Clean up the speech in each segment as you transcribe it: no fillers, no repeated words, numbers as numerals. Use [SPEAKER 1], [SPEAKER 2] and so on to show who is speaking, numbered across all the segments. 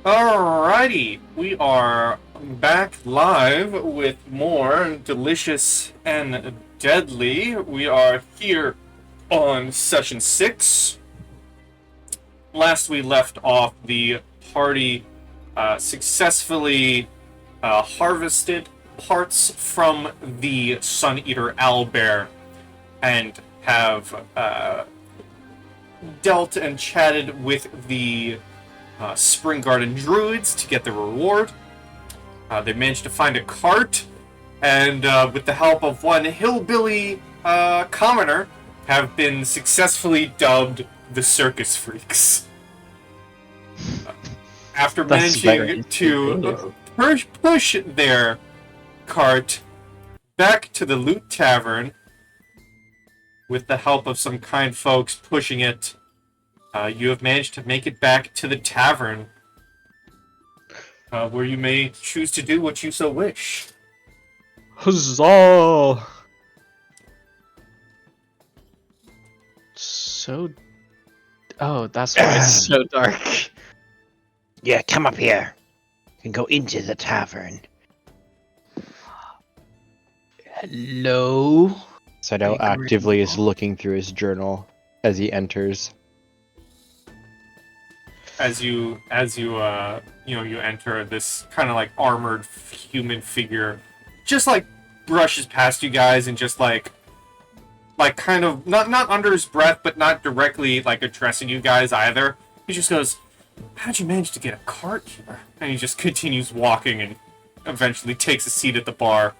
[SPEAKER 1] Alrighty, we are back live with more delicious and deadly. We are here on session 6. Last we left off, the party successfully harvested parts from the Suneater owlbear and have dealt and chatted with the Spring Garden Druids to get the reward. They managed to find a cart, and with the help of one hillbilly commoner, have been successfully dubbed the Circus Freaks. After managing to push their cart back to the Loot Tavern, with the help of some kind folks pushing it, you have managed to make it back to the tavern, where you may choose to do what you so wish.
[SPEAKER 2] Huzzah! So... Oh, that's why it's so dark.
[SPEAKER 3] Yeah, come up here. You can go into the tavern.
[SPEAKER 2] Hello?
[SPEAKER 4] Seidel actively is looking through his journal as he enters.
[SPEAKER 1] As you enter, this kind of like armored human figure just like brushes past you guys and just like kind of not under his breath, but not directly like addressing you guys either. He just goes, "How'd you manage to get a cart here?" And he just continues walking and eventually takes a seat at the bar.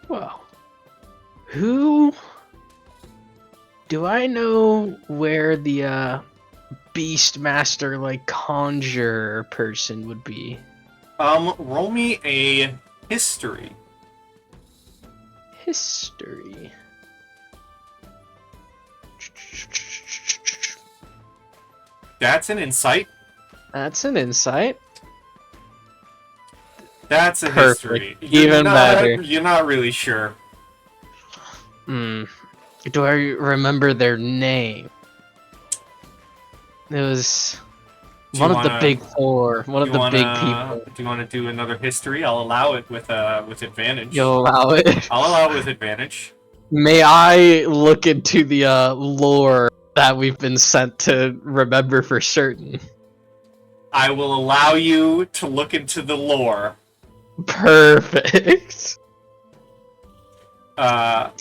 [SPEAKER 2] Well, who... Do I know where the, Beastmaster, like, conjurer person would be?
[SPEAKER 1] Roll me a history.
[SPEAKER 2] History.
[SPEAKER 1] That's an insight.
[SPEAKER 2] That's an insight.
[SPEAKER 1] That's a
[SPEAKER 2] Perfect.
[SPEAKER 1] history.
[SPEAKER 2] Even better.
[SPEAKER 1] You're not really sure.
[SPEAKER 2] Do I remember their name? It was one of the big four. One of the big people.
[SPEAKER 1] Do you want to do another history? I'll allow it with advantage.
[SPEAKER 2] You'll allow it?
[SPEAKER 1] I'll allow it with advantage.
[SPEAKER 2] May I look into the lore that we've been sent to remember for certain?
[SPEAKER 1] I will allow you to look into the lore.
[SPEAKER 2] Perfect.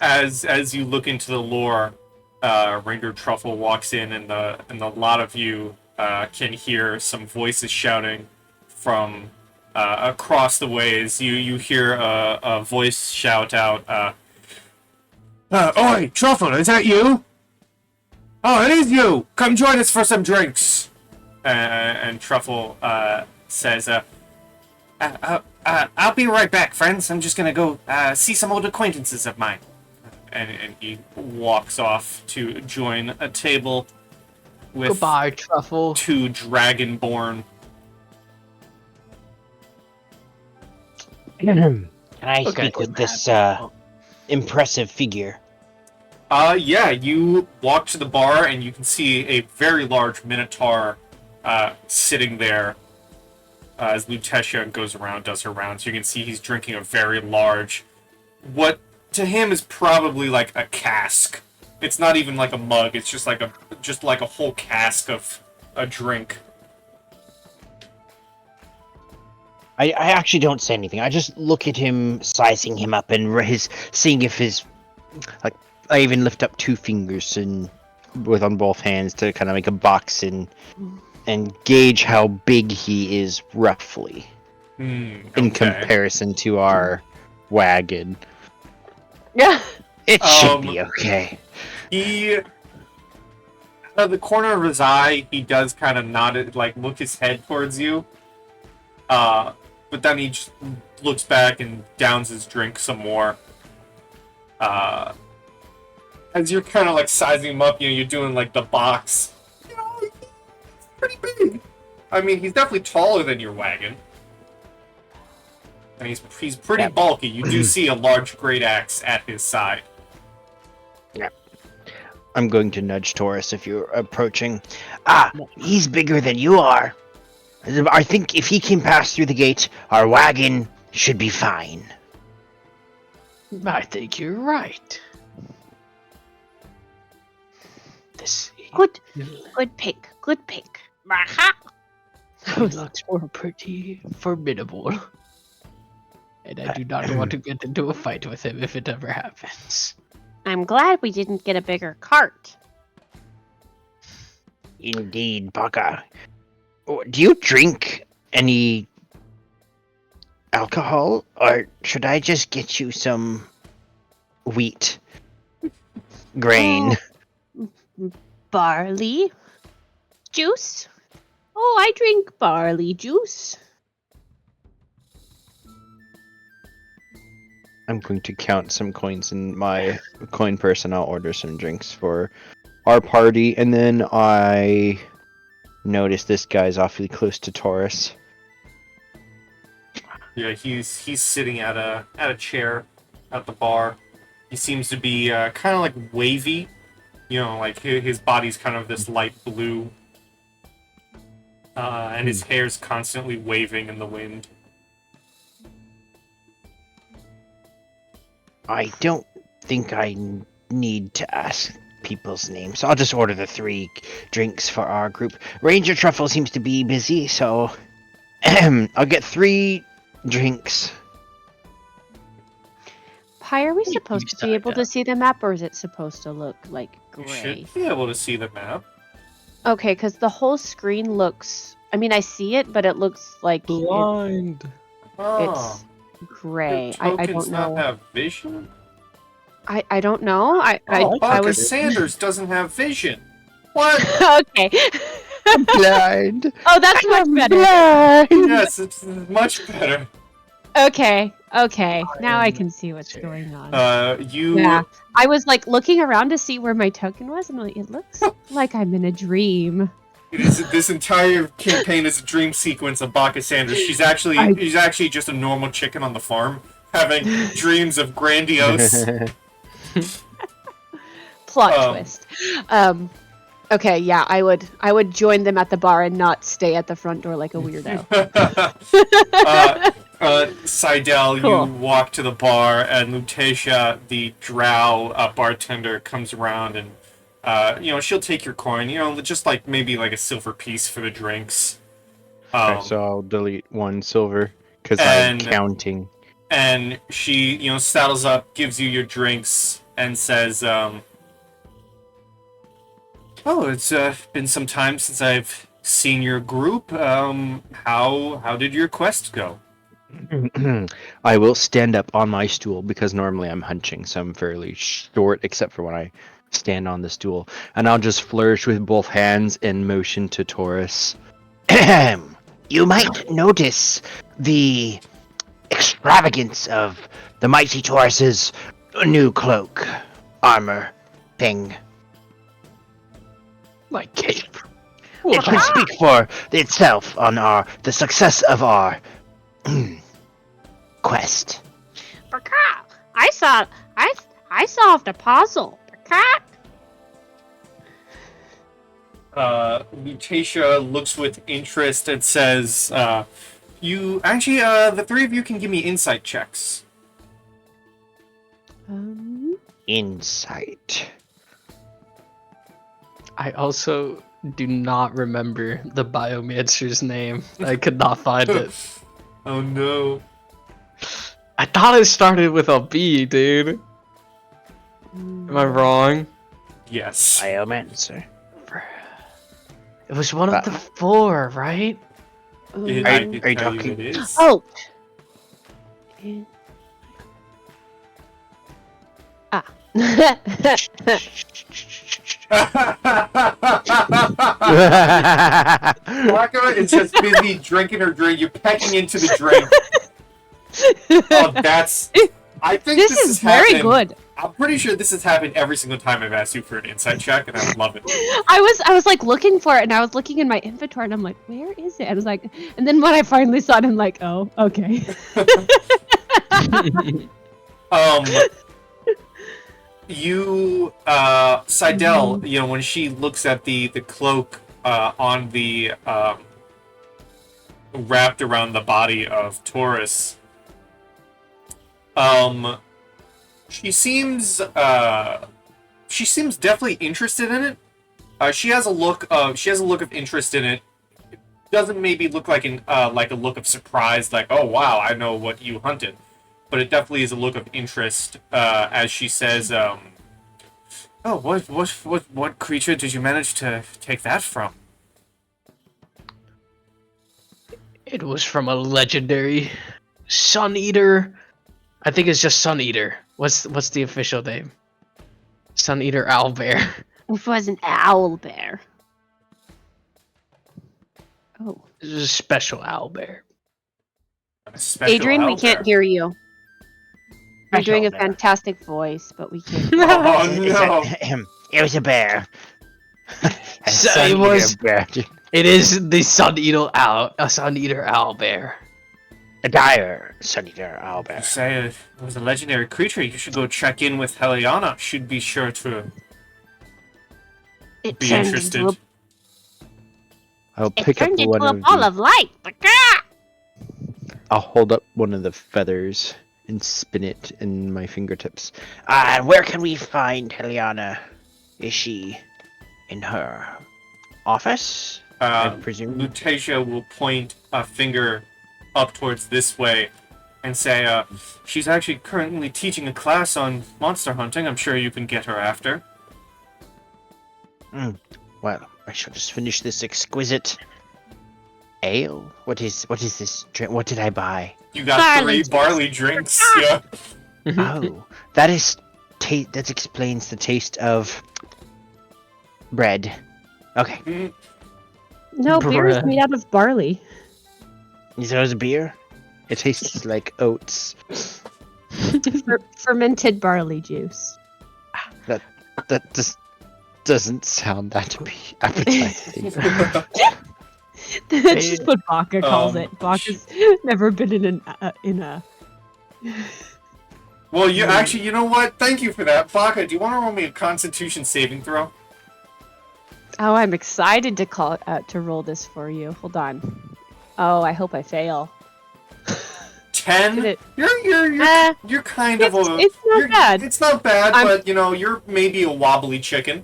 [SPEAKER 1] As you look into the lore, Ranger Truffle walks in, and a lot of you can hear some voices shouting from across the ways. You hear a voice shout out, "Oi, Truffle, is that you? Oh, it is you! Come join us for some drinks!" And Truffle says, "I'll be right back, friends. I'm just gonna go see some old acquaintances of mine." And he walks off to join a table with
[SPEAKER 2] Goodbye, Truffle.
[SPEAKER 1] 2 Dragonborn.
[SPEAKER 3] Can I
[SPEAKER 2] Okay.
[SPEAKER 3] speak with this impressive figure?
[SPEAKER 1] Yeah, you walk to the bar and you can see a very large Minotaur sitting there as Lutetia goes around, does her rounds. You can see he's drinking a very large, what to him is probably like a cask. It's not even like a mug, it's just like a whole cask of a drink.
[SPEAKER 3] I actually don't say anything. I just look at him, sizing him up, and seeing if his... Like, I even lift up 2 fingers and on both hands to kind of make a box and gauge how big he is roughly in comparison to our wagon.
[SPEAKER 2] Yeah.
[SPEAKER 3] It should be okay.
[SPEAKER 1] He, out of the corner of his eye, he does kind of nod it, like look his head towards you. But then he just looks back and downs his drink some more. As you're kind of like sizing him up, you're doing like the box. He's pretty big. I mean, he's definitely taller than your wagon. And he's pretty bulky. You do see a large great axe at his side.
[SPEAKER 3] I'm going to nudge Taurus if you're approaching. Ah, he's bigger than you are. I think if he can pass through the gate, our wagon should be fine.
[SPEAKER 2] I think you're right. This
[SPEAKER 5] Good pick. Good pick.
[SPEAKER 2] he looks more pretty formidable. And I do not want to get into a fight with him if it ever happens.
[SPEAKER 5] I'm glad we didn't get a bigger cart.
[SPEAKER 3] Indeed, Baka. Do you drink any alcohol, or should I just get you some wheat grain?
[SPEAKER 5] Barley juice? Oh, I drink barley juice.
[SPEAKER 3] I'm going to count some coins in my coin purse, and I'll order some drinks for our party. And then I notice this guy's awfully close to Taurus.
[SPEAKER 1] Yeah, he's sitting at a chair at the bar. He seems to be kind of like wavy. You know, like his body's kind of this light blue. And his hair's constantly waving in the wind.
[SPEAKER 3] I don't think I need to ask people's names. I'll just order the 3 drinks for our group. Ranger Truffle seems to be busy, so I'll get 3 drinks.
[SPEAKER 5] Pi, are we
[SPEAKER 2] You
[SPEAKER 5] supposed to be
[SPEAKER 2] decide
[SPEAKER 5] able
[SPEAKER 2] that.
[SPEAKER 5] to see the map, or is it supposed to look like
[SPEAKER 1] You
[SPEAKER 5] gray?
[SPEAKER 1] should be able to see the map.
[SPEAKER 5] Okay, because the whole screen looks... I mean, I see it, but it looks like
[SPEAKER 4] Blind.
[SPEAKER 1] Oh,
[SPEAKER 5] it's gray.
[SPEAKER 1] do
[SPEAKER 5] I
[SPEAKER 1] tokens
[SPEAKER 5] don't
[SPEAKER 1] not
[SPEAKER 5] know.
[SPEAKER 1] have vision?
[SPEAKER 5] I don't know. I
[SPEAKER 1] Baka
[SPEAKER 5] was...
[SPEAKER 1] Sanders doesn't have vision. What?
[SPEAKER 5] Okay.
[SPEAKER 3] Blind.
[SPEAKER 5] Oh, that's much better.
[SPEAKER 1] Yes, it's much better.
[SPEAKER 5] Okay. Now I can see what's going on.
[SPEAKER 1] You
[SPEAKER 5] Yeah. I was like looking around to see where my token was, and I'm like, it looks like I'm in a dream.
[SPEAKER 1] This entire campaign is a dream sequence of Baka Sanders. She's actually just a normal chicken on the farm, having dreams of grandiose.
[SPEAKER 5] Plot twist. Okay, yeah, I would join them at the bar and not stay at the front door like a weirdo.
[SPEAKER 1] Seidel,
[SPEAKER 5] Cool.
[SPEAKER 1] you walk to the bar, and Lutetia, the drow bartender, comes around and she'll take your coin. Just like maybe like a silver piece for the drinks.
[SPEAKER 3] Okay, so I'll delete 1 silver because I'm
[SPEAKER 1] and-
[SPEAKER 3] counting.
[SPEAKER 1] And she, saddles up, gives you your drinks, and says, "Oh, it's been some time since I've seen your group. How did your quest go?"
[SPEAKER 3] I will stand up on my stool because normally I'm hunching, so I'm fairly short except for when I stand on the stool. And I'll just flourish with both hands and motion to Taurus. You might notice the extravagance of the mighty Taurus's new cloak, armor, thing.
[SPEAKER 2] My cape.
[SPEAKER 3] It can speak for itself on the success of our quest.
[SPEAKER 5] I solved a puzzle.
[SPEAKER 1] Lutetia looks with interest and says, "You actually, the 3 of you can give me insight checks."
[SPEAKER 3] Insight.
[SPEAKER 2] I also do not remember the biomancer's name. I could not find it.
[SPEAKER 1] Oh no.
[SPEAKER 2] I thought it started with a B, dude. Am I wrong?
[SPEAKER 1] Yes.
[SPEAKER 3] Biomancer.
[SPEAKER 2] It was one of the 4, right?
[SPEAKER 1] I
[SPEAKER 3] Are
[SPEAKER 1] can
[SPEAKER 3] you
[SPEAKER 1] tell
[SPEAKER 3] talking-
[SPEAKER 1] it is.
[SPEAKER 5] Oh.
[SPEAKER 1] Baka is just busy drinking her drink. You're pecking into the drink. Oh, that's. I think
[SPEAKER 5] This
[SPEAKER 1] this
[SPEAKER 5] is
[SPEAKER 1] has
[SPEAKER 5] very
[SPEAKER 1] happened.
[SPEAKER 5] good.
[SPEAKER 1] I'm pretty sure this has happened every single time I've asked you for an insight check, and I love it.
[SPEAKER 5] I was like looking for it, and I was looking in my inventory, and I'm like, where is it? I was like, and then when I finally saw it, I'm like, oh, okay.
[SPEAKER 1] you, Seidel, you know, when she looks at the cloak on the wrapped around the body of Taurus, she seems definitely interested in it. She has a look of interest in it. It doesn't maybe look like like a look of surprise, like, oh wow, I know what you hunted, but it definitely is a look of interest as she says, oh, what creature did you manage to take that from?
[SPEAKER 2] It was from a legendary Suneater. I think it's just Suneater. What's the official name? Suneater owlbear.
[SPEAKER 5] It was an owl bear. Oh.
[SPEAKER 2] It's a special owlbear.
[SPEAKER 1] A special
[SPEAKER 5] Adrian, we can't
[SPEAKER 1] owlbear.
[SPEAKER 5] hear you. You're doing a
[SPEAKER 3] Special bear.
[SPEAKER 5] fantastic voice, but we can't.
[SPEAKER 1] Oh
[SPEAKER 3] It's
[SPEAKER 1] no!
[SPEAKER 3] it was a bear. A
[SPEAKER 2] So it
[SPEAKER 3] sun-eater
[SPEAKER 2] was-
[SPEAKER 3] bear.
[SPEAKER 2] It is the Suneater owlbear.
[SPEAKER 3] A dire sun-eater
[SPEAKER 1] You
[SPEAKER 3] owlbear.
[SPEAKER 1] say it was a legendary creature. You should go check in with Heliana. She'd be sure to
[SPEAKER 5] It
[SPEAKER 1] be
[SPEAKER 5] turned
[SPEAKER 1] interested.
[SPEAKER 5] into
[SPEAKER 3] I'll
[SPEAKER 5] a, it
[SPEAKER 3] pick up
[SPEAKER 5] turned into
[SPEAKER 3] one
[SPEAKER 5] a
[SPEAKER 3] of
[SPEAKER 5] ball
[SPEAKER 3] the,
[SPEAKER 5] of light.
[SPEAKER 4] I'll hold up one of the feathers and spin it in my fingertips.
[SPEAKER 3] where can we find Heliana? Is she in her office? I presume.
[SPEAKER 1] Lutetia will point a finger up towards this way and say, she's actually currently teaching a class on monster hunting. I'm sure you can get her after.
[SPEAKER 3] Well, I shall just finish this exquisite ale. What is this drink? What did I buy?
[SPEAKER 1] You got
[SPEAKER 5] Barley
[SPEAKER 1] 3 barley drinks. Yeah.
[SPEAKER 3] Oh, that is that explains the taste of bread. Okay,
[SPEAKER 1] Mm,
[SPEAKER 5] No, beer is
[SPEAKER 2] Bruh.
[SPEAKER 5] made out of barley.
[SPEAKER 3] is those beer?
[SPEAKER 4] It tastes like oats.
[SPEAKER 5] Fermented barley juice.
[SPEAKER 4] That just doesn't sound that appetizing.
[SPEAKER 5] That's just what Baka calls
[SPEAKER 1] Um,
[SPEAKER 5] it. Baka's never been in a.
[SPEAKER 1] Well, you actually, you know what? Thank you for that. Baka, do you want to roll me a constitution saving throw?
[SPEAKER 5] Oh, I'm excited to roll this for you. Hold on. Oh, I hope I fail.
[SPEAKER 1] 10?
[SPEAKER 5] Did it-
[SPEAKER 1] You're kind of a...
[SPEAKER 5] it's not
[SPEAKER 1] you're-
[SPEAKER 5] bad.
[SPEAKER 1] It's not bad,
[SPEAKER 5] I'm-
[SPEAKER 1] but, you know, you're maybe a wobbly chicken.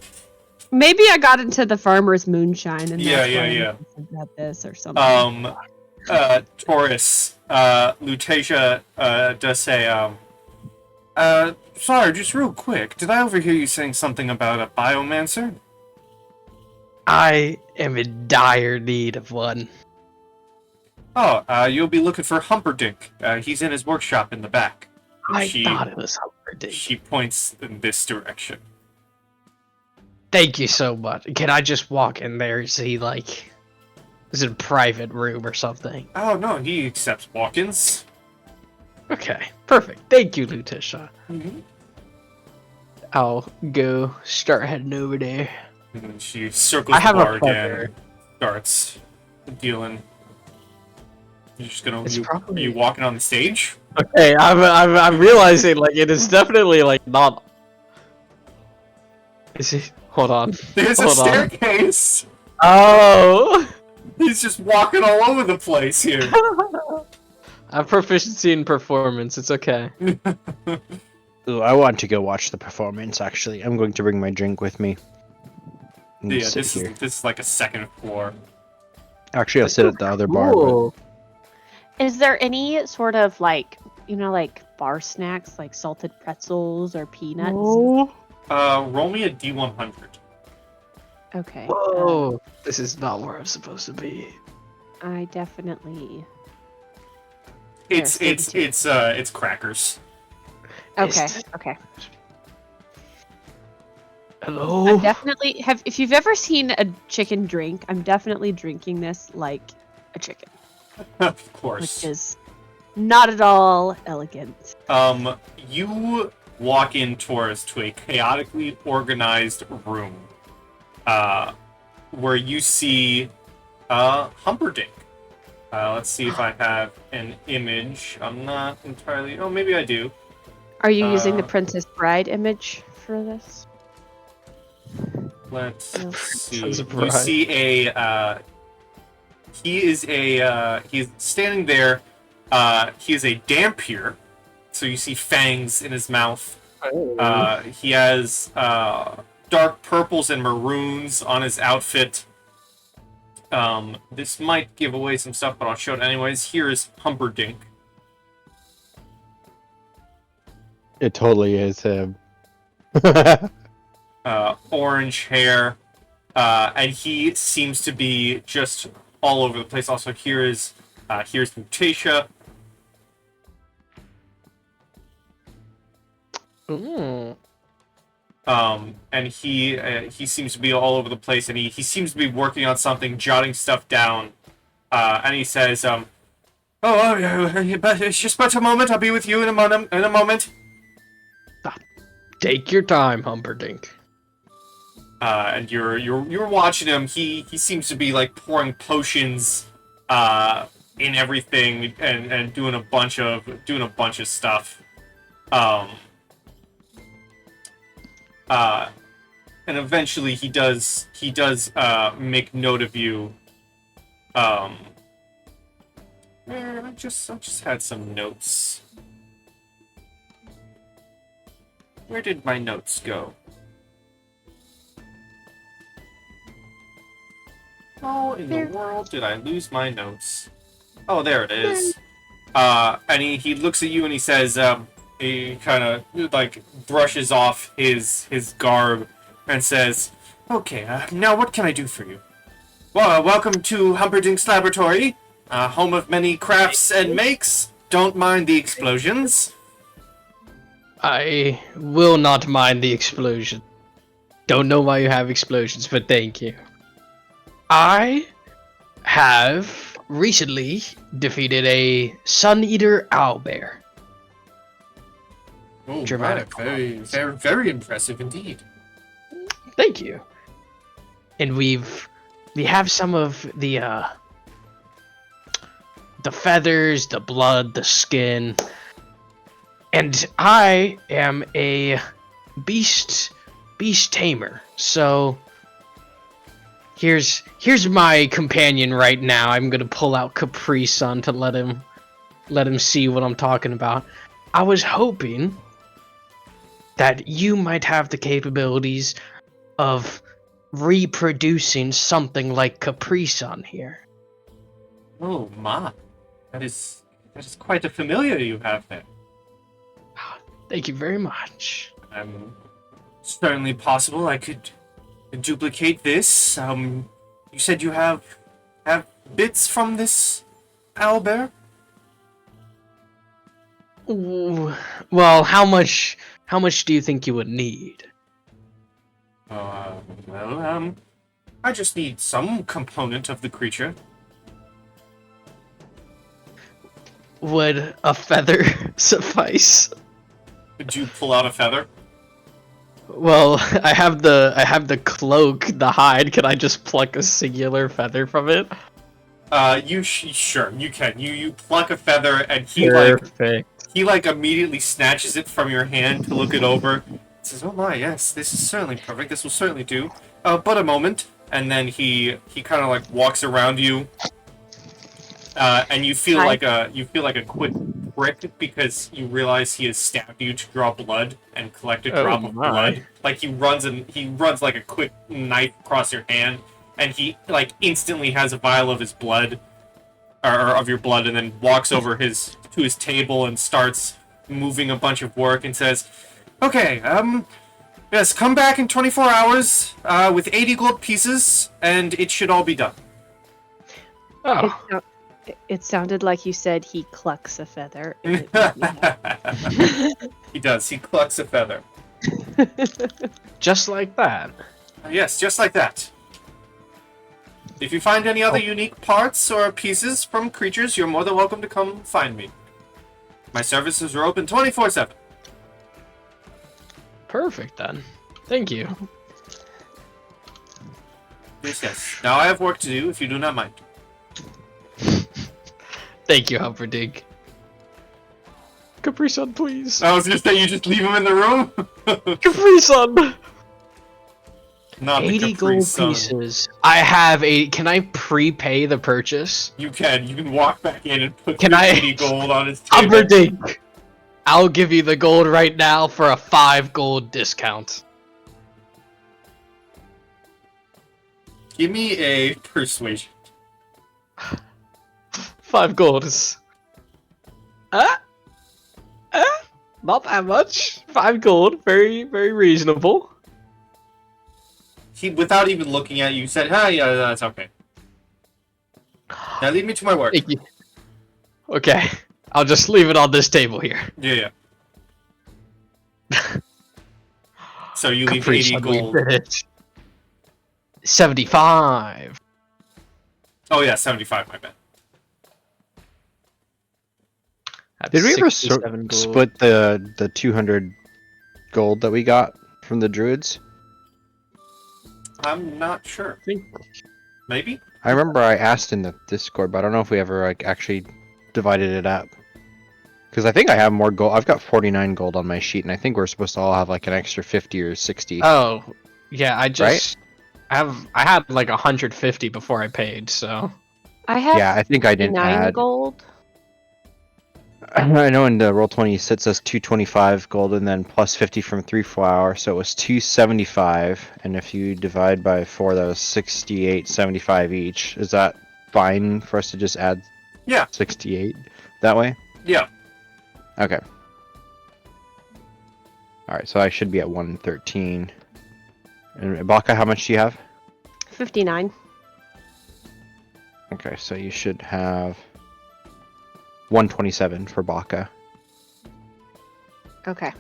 [SPEAKER 5] Maybe I got into the farmer's moonshine and
[SPEAKER 1] Yeah,
[SPEAKER 5] that's
[SPEAKER 1] yeah,
[SPEAKER 5] why
[SPEAKER 1] yeah.
[SPEAKER 5] I'm about this or something.
[SPEAKER 1] Taurus, Lutetia, does say, sorry, just real quick, did I overhear you saying something about a biomancer?
[SPEAKER 2] I am in dire need of one.
[SPEAKER 1] Oh, you'll be looking for Humperdinck. He's in his workshop in the back. And
[SPEAKER 2] I thought it was Humperdinck.
[SPEAKER 1] She points in this direction.
[SPEAKER 2] Thank you so much. Can I just walk in there and see, like, is it a private room or something?
[SPEAKER 1] Oh, no, he accepts walk-ins.
[SPEAKER 2] Okay, perfect. Thank you, Lutetia.
[SPEAKER 1] Mm-hmm.
[SPEAKER 2] I'll go start heading over there.
[SPEAKER 1] And then she circles
[SPEAKER 2] I have
[SPEAKER 1] the
[SPEAKER 2] a
[SPEAKER 1] bar again
[SPEAKER 2] feather.
[SPEAKER 1] and starts dealing. You're just gonna...
[SPEAKER 2] It's
[SPEAKER 1] Are
[SPEAKER 2] probably-
[SPEAKER 1] you walking on the stage?
[SPEAKER 2] Okay, I'm realizing, like, it is definitely, like, not... Is it... Hold on.
[SPEAKER 1] There's a
[SPEAKER 2] Hold on.
[SPEAKER 1] staircase!
[SPEAKER 2] Oh!
[SPEAKER 1] He's just walking all over the place here.
[SPEAKER 2] I have proficiency in performance, it's okay.
[SPEAKER 4] Ooh, I want to go watch the performance, actually. I'm going to bring my drink with me. And
[SPEAKER 1] Yeah,
[SPEAKER 4] sit
[SPEAKER 1] this
[SPEAKER 4] here.
[SPEAKER 1] is like a second floor.
[SPEAKER 4] Actually, I'll sit at the other bar. But
[SPEAKER 2] Ooh.
[SPEAKER 5] Is there any sort of like, like bar snacks, like salted pretzels or peanuts?
[SPEAKER 1] Roll me a D100.
[SPEAKER 5] Okay.
[SPEAKER 2] Whoa! This is not where I'm supposed to be.
[SPEAKER 5] I definitely.
[SPEAKER 1] It's
[SPEAKER 5] There,
[SPEAKER 1] it's crackers.
[SPEAKER 5] Okay.
[SPEAKER 2] Is-
[SPEAKER 5] Okay.
[SPEAKER 2] Hello?
[SPEAKER 5] I'm definitely if you've ever seen a chicken drink, I'm definitely drinking this like a chicken,
[SPEAKER 1] Of
[SPEAKER 5] which
[SPEAKER 1] course.
[SPEAKER 5] is not at all elegant.
[SPEAKER 1] You walk in towards to a chaotically organized room, where you see Humperdinck. Let's see if I have an image. I'm not entirely. Oh, maybe I do.
[SPEAKER 5] Are you using the
[SPEAKER 1] Uh,
[SPEAKER 5] Princess Bride image for this?
[SPEAKER 1] Let's
[SPEAKER 5] No.
[SPEAKER 1] see.
[SPEAKER 2] Sounds
[SPEAKER 1] You
[SPEAKER 2] right.
[SPEAKER 1] see he's standing there. He is a Dampier, so you see fangs in his mouth. He has dark purples and maroons on his outfit. This might give away some stuff, but I'll show it anyways. Here is Humperdinck.
[SPEAKER 4] It totally is him.
[SPEAKER 1] Orange hair, and he seems to be just all over the place. Also, here's Mutasha.
[SPEAKER 2] Mm.
[SPEAKER 1] And he seems to be all over the place, and he seems to be working on something, jotting stuff down. And he says, but it's just but a moment. I'll be with you in a moment.
[SPEAKER 2] Take your time, Humperdinck.
[SPEAKER 1] And you're watching him. He seems to be like pouring potions, in everything, and doing a bunch of stuff. And eventually he does make note of you. I just had some notes. Where did my notes go? How in the world did I lose my notes? Oh, there it is. And he looks at you and he says, he kind of like brushes off his garb and says, "Okay, now what can I do for you? Well, welcome to Humperdinck's Laboratory, home of many crafts and makes. Don't mind the explosions."
[SPEAKER 2] I will not mind the explosion. Don't know why you have explosions, but thank you. I have recently defeated a Suneater owlbear.
[SPEAKER 1] Oh,
[SPEAKER 2] Dramatic.
[SPEAKER 1] wow, very impressive indeed.
[SPEAKER 2] Thank you. And we have some of the feathers, the blood, the skin. And I am a beast tamer. So here's my companion right now. I'm gonna pull out Capri Sun to let him see what I'm talking about. I was hoping that you might have the capabilities of reproducing something like Capri Sun here.
[SPEAKER 1] Oh my, that is quite a familiar you have there.
[SPEAKER 2] Thank you very much.
[SPEAKER 1] Certainly possible. I could duplicate this. You said you have bits from this owlbear?
[SPEAKER 2] Ooh, well, how much do you think you would need?
[SPEAKER 1] Well, I just need some component of the creature.
[SPEAKER 2] Would a feather suffice?
[SPEAKER 1] Could you pull out a feather?
[SPEAKER 2] Well, I have the cloak, the hide. Can I just pluck a singular feather from it?
[SPEAKER 1] Sure, you can. You pluck a feather, and
[SPEAKER 2] Perfect.
[SPEAKER 1] he immediately snatches it from your hand to look it over. Says, "Oh my, yes, this is certainly perfect. This will certainly do." But a moment, and then he kind of like walks around you, and you feel
[SPEAKER 5] Hi.
[SPEAKER 1] like a quick prick because you realize he has stabbed you to draw blood and collect a drop of
[SPEAKER 2] my.
[SPEAKER 1] blood. Like he runs like a quick knife across your hand, and he like instantly has a vial of his blood, or of your blood, and then walks over to his table and starts moving a bunch of work and says, "Okay, yes, come back in 24 hours with 80 gold pieces, and it should all be done."
[SPEAKER 2] Oh,
[SPEAKER 5] It sounded like you said he clucks a feather.
[SPEAKER 1] He does. He clucks a feather.
[SPEAKER 2] just like that.
[SPEAKER 1] Yes, just like that. If you find any other unique parts or pieces from creatures, you're more than welcome to come find me. My services are open 24/7.
[SPEAKER 2] Perfect then. Thank you.
[SPEAKER 1] Yes. Now I have work to do, if you do not mind.
[SPEAKER 2] Thank you, Humperdinck. Capri Sun, please.
[SPEAKER 1] I was gonna say you just leave him in the room.
[SPEAKER 2] Capri Sun.
[SPEAKER 1] Not the
[SPEAKER 2] 80
[SPEAKER 1] Capri
[SPEAKER 2] gold
[SPEAKER 1] Sun.
[SPEAKER 2] pieces. I have 80. Can I prepay the purchase?
[SPEAKER 1] You can walk back in and put
[SPEAKER 2] Can
[SPEAKER 1] your
[SPEAKER 2] I-
[SPEAKER 1] 80 gold on his table.
[SPEAKER 2] Humperdinck. I'll give you the gold right now for a 5 gold discount.
[SPEAKER 1] Give me a persuasion.
[SPEAKER 2] 5 gold is... not that much. 5 gold. Very, very reasonable.
[SPEAKER 1] He, without even looking at you, said, "Hi, yeah, that's okay. Now leave me to my work."
[SPEAKER 2] Thank you. Okay. I'll just leave it on this table here.
[SPEAKER 1] Yeah. So you leave
[SPEAKER 2] Capri
[SPEAKER 1] 80
[SPEAKER 2] Sun, we
[SPEAKER 1] gold.
[SPEAKER 2] did it. 75.
[SPEAKER 1] Oh yeah, 75. My bad.
[SPEAKER 2] That's
[SPEAKER 3] Did we ever
[SPEAKER 2] 67 gold.
[SPEAKER 3] split the 200 gold that we got from the druids?
[SPEAKER 1] I'm not sure. Maybe.
[SPEAKER 3] I remember I asked in the Discord, but I don't know if we ever like actually divided it up. Because I think I have more gold. I've got 49 gold on my sheet, and I think we're supposed to all have like an extra 50 or 60.
[SPEAKER 2] Oh, yeah, I just... I had like 150 before I paid, so...
[SPEAKER 5] I have
[SPEAKER 3] Yeah, I think I didn't
[SPEAKER 5] 9
[SPEAKER 3] add.
[SPEAKER 5] gold.
[SPEAKER 3] I know in the Roll20 it says 225 gold and then plus 50 from 3-4 hour, so it was 275. And if you divide by 4, that was 68.75 each. Is that fine for us to just add?
[SPEAKER 1] Yeah.
[SPEAKER 3] 68 that way.
[SPEAKER 1] Yeah.
[SPEAKER 3] Okay. All right, so I should be at 113. And Baka, how much do you have?
[SPEAKER 5] 59.
[SPEAKER 3] Okay, so you should have 127 for Baka.
[SPEAKER 5] Okay.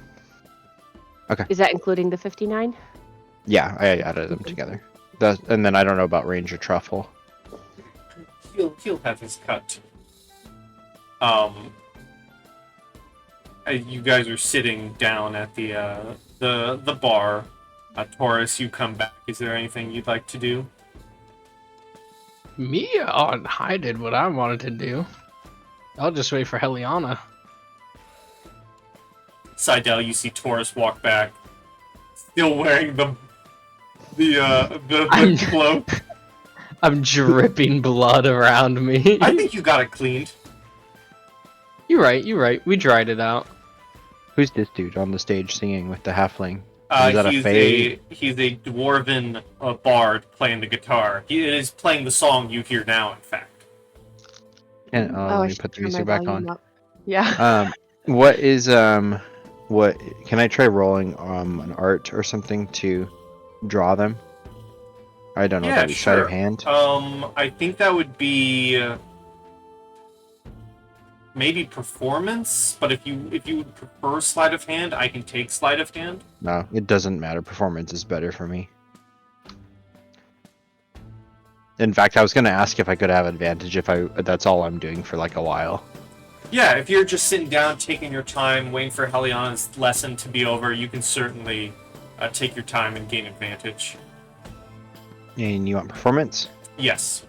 [SPEAKER 3] Okay.
[SPEAKER 5] Is that including the 59?
[SPEAKER 3] Yeah, I added them together. And then I don't know about Ranger Truffle.
[SPEAKER 1] He'll have his cut. You guys are sitting down at the bar. Taurus, you come back. Is there anything you'd like to do?
[SPEAKER 2] Me? Oh, I did what I wanted to do. I'll just wait for Heliana.
[SPEAKER 1] Seidel, you see Taurus walk back, still wearing the cloak.
[SPEAKER 2] I'm dripping blood around me.
[SPEAKER 1] I think you got it cleaned.
[SPEAKER 2] You're right. We dried it out.
[SPEAKER 3] Who's this dude on the stage singing with the halfling? Is that a
[SPEAKER 1] He's a dwarven bard playing the guitar. He is playing the song you hear now, in fact.
[SPEAKER 3] And
[SPEAKER 5] I
[SPEAKER 3] let me
[SPEAKER 5] should
[SPEAKER 3] put the
[SPEAKER 5] turn my
[SPEAKER 3] music back
[SPEAKER 5] volume
[SPEAKER 3] on.
[SPEAKER 5] up. Yeah.
[SPEAKER 3] What is what can I try rolling an art or something to draw them? I don't know.
[SPEAKER 1] Yeah,
[SPEAKER 3] That'd be sleight
[SPEAKER 1] sure.
[SPEAKER 3] of hand.
[SPEAKER 1] I think that would be maybe performance, but if you would prefer sleight of hand, I can take sleight of hand.
[SPEAKER 3] No, it doesn't matter. Performance is better for me. In fact, I was gonna ask if I could have advantage if that's all I'm doing for like a while.
[SPEAKER 1] Yeah, if you're just sitting down, taking your time, waiting for Heliana's lesson to be over, you can certainly take your time and gain advantage.
[SPEAKER 3] And you want performance?
[SPEAKER 1] Yes.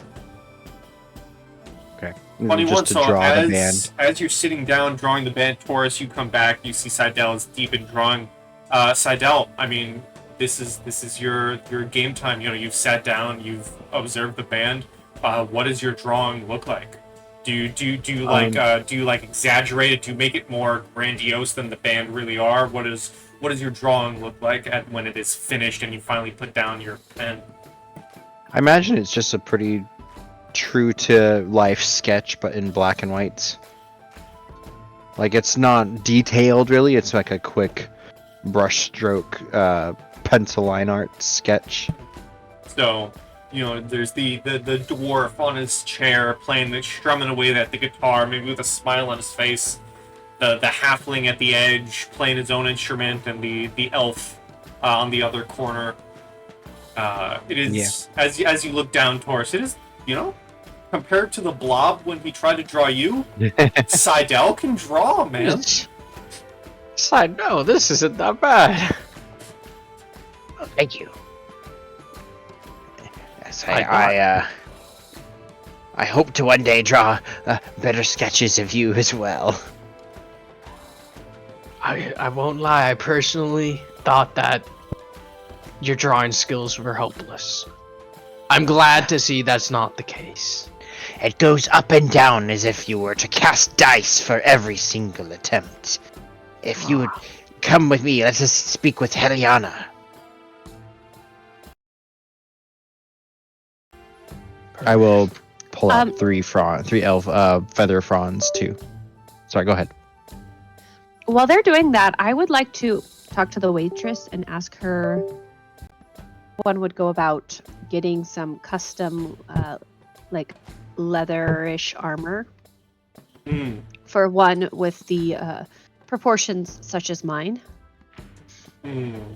[SPEAKER 3] Okay.
[SPEAKER 1] 21,
[SPEAKER 3] Just to
[SPEAKER 1] so
[SPEAKER 3] draw the band.
[SPEAKER 1] as you're sitting down drawing the band, Taurus, you come back, you see Seidel is deep in drawing. Seidel, I mean, this is your game time. You know, you've sat down, you've observed the band. What does your drawing look like? Do you like exaggerate it? Do you make it more grandiose than the band really are? What does your drawing look like when it is finished and you finally put down your pen?
[SPEAKER 3] I imagine it's just a pretty true to life sketch, but in black and whites. Like, it's not detailed really, it's like a quick brush stroke pencil line art sketch.
[SPEAKER 1] So, you know, there's the dwarf on his chair strumming away at the guitar, maybe with a smile on his face. The halfling at the edge playing his own instrument, and the elf on the other corner. It is, as you look down, Taurus, it is, you know, compared to the blob when he tried to draw you, Seidel can draw, man.
[SPEAKER 2] Side, no, this isn't that bad.
[SPEAKER 3] Thank you. Yes, I hope to one day draw better sketches of you as well.
[SPEAKER 2] I won't lie, I personally thought that your drawing skills were hopeless. I'm glad to see that's not the case.
[SPEAKER 3] It goes up and down as if you were to cast dice for every single attempt. If you would come with me, let us speak with Heliana.
[SPEAKER 4] I will pull out
[SPEAKER 5] Um,
[SPEAKER 4] three elf feather fronds too. Sorry, go ahead.
[SPEAKER 5] While they're doing that, I would like to talk to the waitress and ask her one would go about getting some custom, like leatherish armor for one with the proportions such as mine.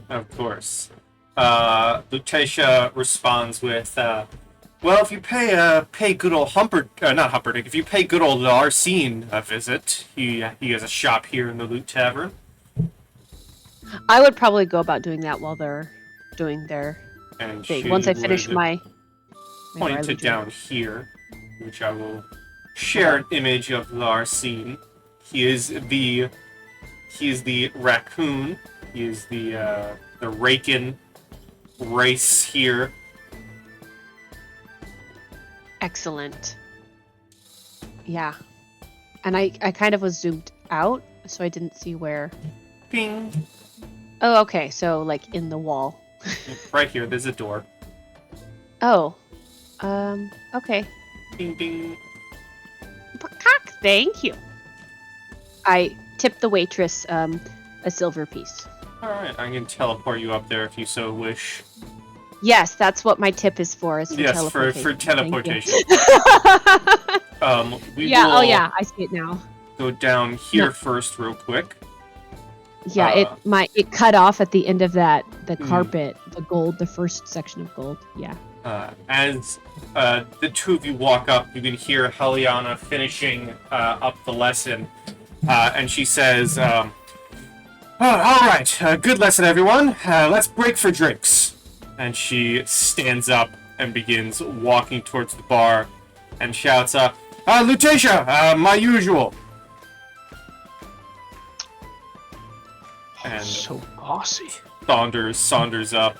[SPEAKER 1] Of course. Lutetia responds with, well, if you pay good old not Humperdinck, if you pay good old Arsene a visit, he has a shop here in the Loot Tavern.
[SPEAKER 5] I would probably go about doing that while they're doing their
[SPEAKER 1] And
[SPEAKER 5] thing.
[SPEAKER 1] she
[SPEAKER 5] Once I finish
[SPEAKER 1] would
[SPEAKER 5] my
[SPEAKER 1] point
[SPEAKER 5] barley
[SPEAKER 1] to
[SPEAKER 5] drink.
[SPEAKER 1] down here, which I will share an image of Arsene. He is the raccoon. He is the Raken race here.
[SPEAKER 5] Excellent. Yeah. And I kind of was zoomed out, so I didn't see where.
[SPEAKER 1] Ping.
[SPEAKER 5] Oh, okay. So, like, in the wall.
[SPEAKER 1] Right here, there's a door.
[SPEAKER 5] Oh. Okay.
[SPEAKER 1] Bing, bing.
[SPEAKER 5] Cock, thank you. I tipped the waitress a silver piece.
[SPEAKER 1] Alright, I can teleport you up there if you so wish.
[SPEAKER 5] Yes, that's what my tip is for. Is for
[SPEAKER 1] Yes,
[SPEAKER 5] teleportation.
[SPEAKER 1] for teleportation. We
[SPEAKER 5] yeah.
[SPEAKER 1] will
[SPEAKER 5] Oh, yeah. I see it now.
[SPEAKER 1] go down here
[SPEAKER 5] No.
[SPEAKER 1] first real quick.
[SPEAKER 5] Yeah. It cut off at the end of the carpet, the gold, the first section of gold. Yeah.
[SPEAKER 1] As the two of you walk up, you can hear Heliana finishing up the lesson. And she says, all right, good lesson, everyone. Let's break for drinks. And she stands up and begins walking towards the bar and shouts, Lutetia, my usual. And
[SPEAKER 2] So bossy.
[SPEAKER 1] Saunders up.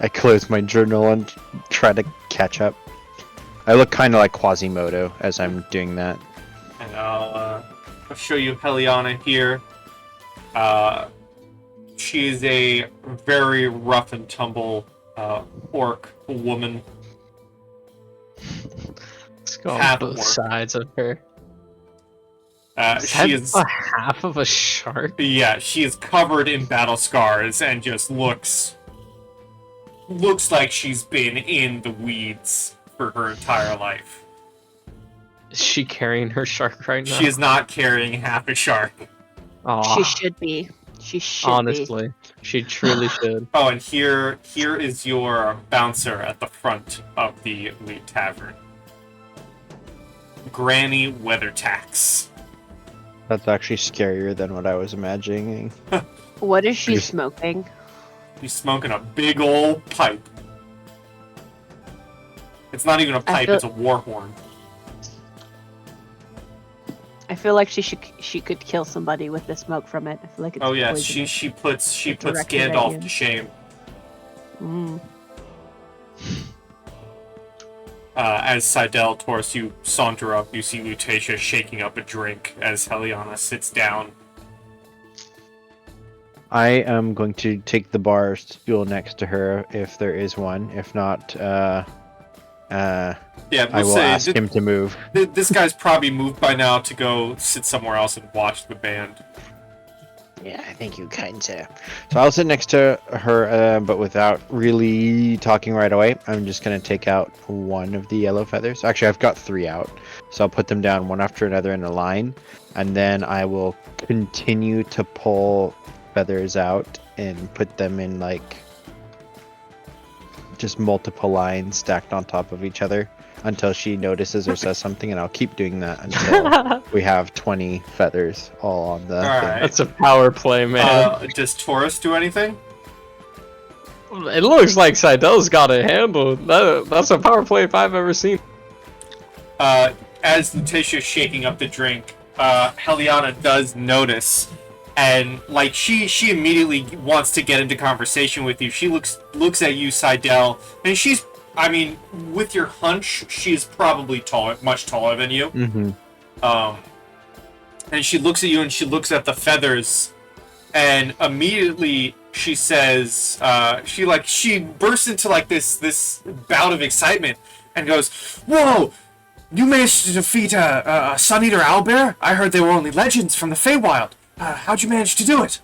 [SPEAKER 4] I close my journal and try to catch up. I look kind of like Quasimodo as I'm doing that.
[SPEAKER 1] And I'll show you Heliana here. She is a very rough and tumble orc woman.
[SPEAKER 2] Let's go on
[SPEAKER 1] Half
[SPEAKER 2] both
[SPEAKER 1] orc.
[SPEAKER 2] sides of her.
[SPEAKER 1] She is,
[SPEAKER 2] a half of a shark.
[SPEAKER 1] yeah, she is covered in battle scars and just looks like she's been in the weeds for her entire life.
[SPEAKER 2] Is she carrying her shark right now?
[SPEAKER 1] She is not carrying half a shark.
[SPEAKER 2] Aw,
[SPEAKER 5] She should be. She should be.
[SPEAKER 2] honestly, she truly should.
[SPEAKER 1] Oh, and here is your bouncer at the front of the Loot Tavern. Granny Weathertax.
[SPEAKER 4] That's actually scarier than what I was imagining.
[SPEAKER 5] What is she
[SPEAKER 4] Yes.
[SPEAKER 5] smoking?
[SPEAKER 1] He's smoking a big old pipe. It's not even a pipe,
[SPEAKER 5] feel-
[SPEAKER 1] it's a war horn.
[SPEAKER 5] I feel like she could kill somebody with the smoke from it. I feel like it's
[SPEAKER 1] Oh yeah,
[SPEAKER 5] poisonous.
[SPEAKER 1] she puts
[SPEAKER 5] directed at
[SPEAKER 1] Gandalf
[SPEAKER 5] you.
[SPEAKER 1] to shame.
[SPEAKER 5] Mm.
[SPEAKER 1] As Seidel towards you saunter up, you see Lutetia shaking up a drink as Heliana sits down.
[SPEAKER 4] I am going to take the bar stool next to her if there is one. If not,
[SPEAKER 1] Yeah,
[SPEAKER 4] I
[SPEAKER 1] we'll
[SPEAKER 4] will
[SPEAKER 1] say
[SPEAKER 4] ask him to move.
[SPEAKER 1] this guy's probably moved by now to go sit somewhere else and watch the band.
[SPEAKER 3] Yeah, thank you, kind sir.
[SPEAKER 4] So I'll sit next to her, but without really talking right away. I'm just going to take out one of the yellow feathers. Actually, I've got 3 out. So I'll put them down one after another in a line. And then I will continue to pull feathers out and put them in, like, just multiple lines stacked on top of each other until she notices or says something. And I'll keep doing that until we have 20 feathers all on the thing.
[SPEAKER 1] Alright.
[SPEAKER 2] That's a power play, man.
[SPEAKER 1] Does Taurus do anything?
[SPEAKER 2] It looks like Seidel's got it handled. That's a power play if I've ever seen.
[SPEAKER 1] as Letitia's shaking up the drink, Heliana does notice, and like she immediately wants to get into conversation with you. She looks at you, Seidel, and she's, I mean, with your hunch, she's probably much taller than you.
[SPEAKER 4] Mm-hmm.
[SPEAKER 1] And she looks at you and she looks at the feathers, and immediately she says, she bursts into like this bout of excitement and goes, "Whoa! You managed to defeat a Suneater owlbear? I heard they were only legends from the Feywild. How'd you manage to do it?"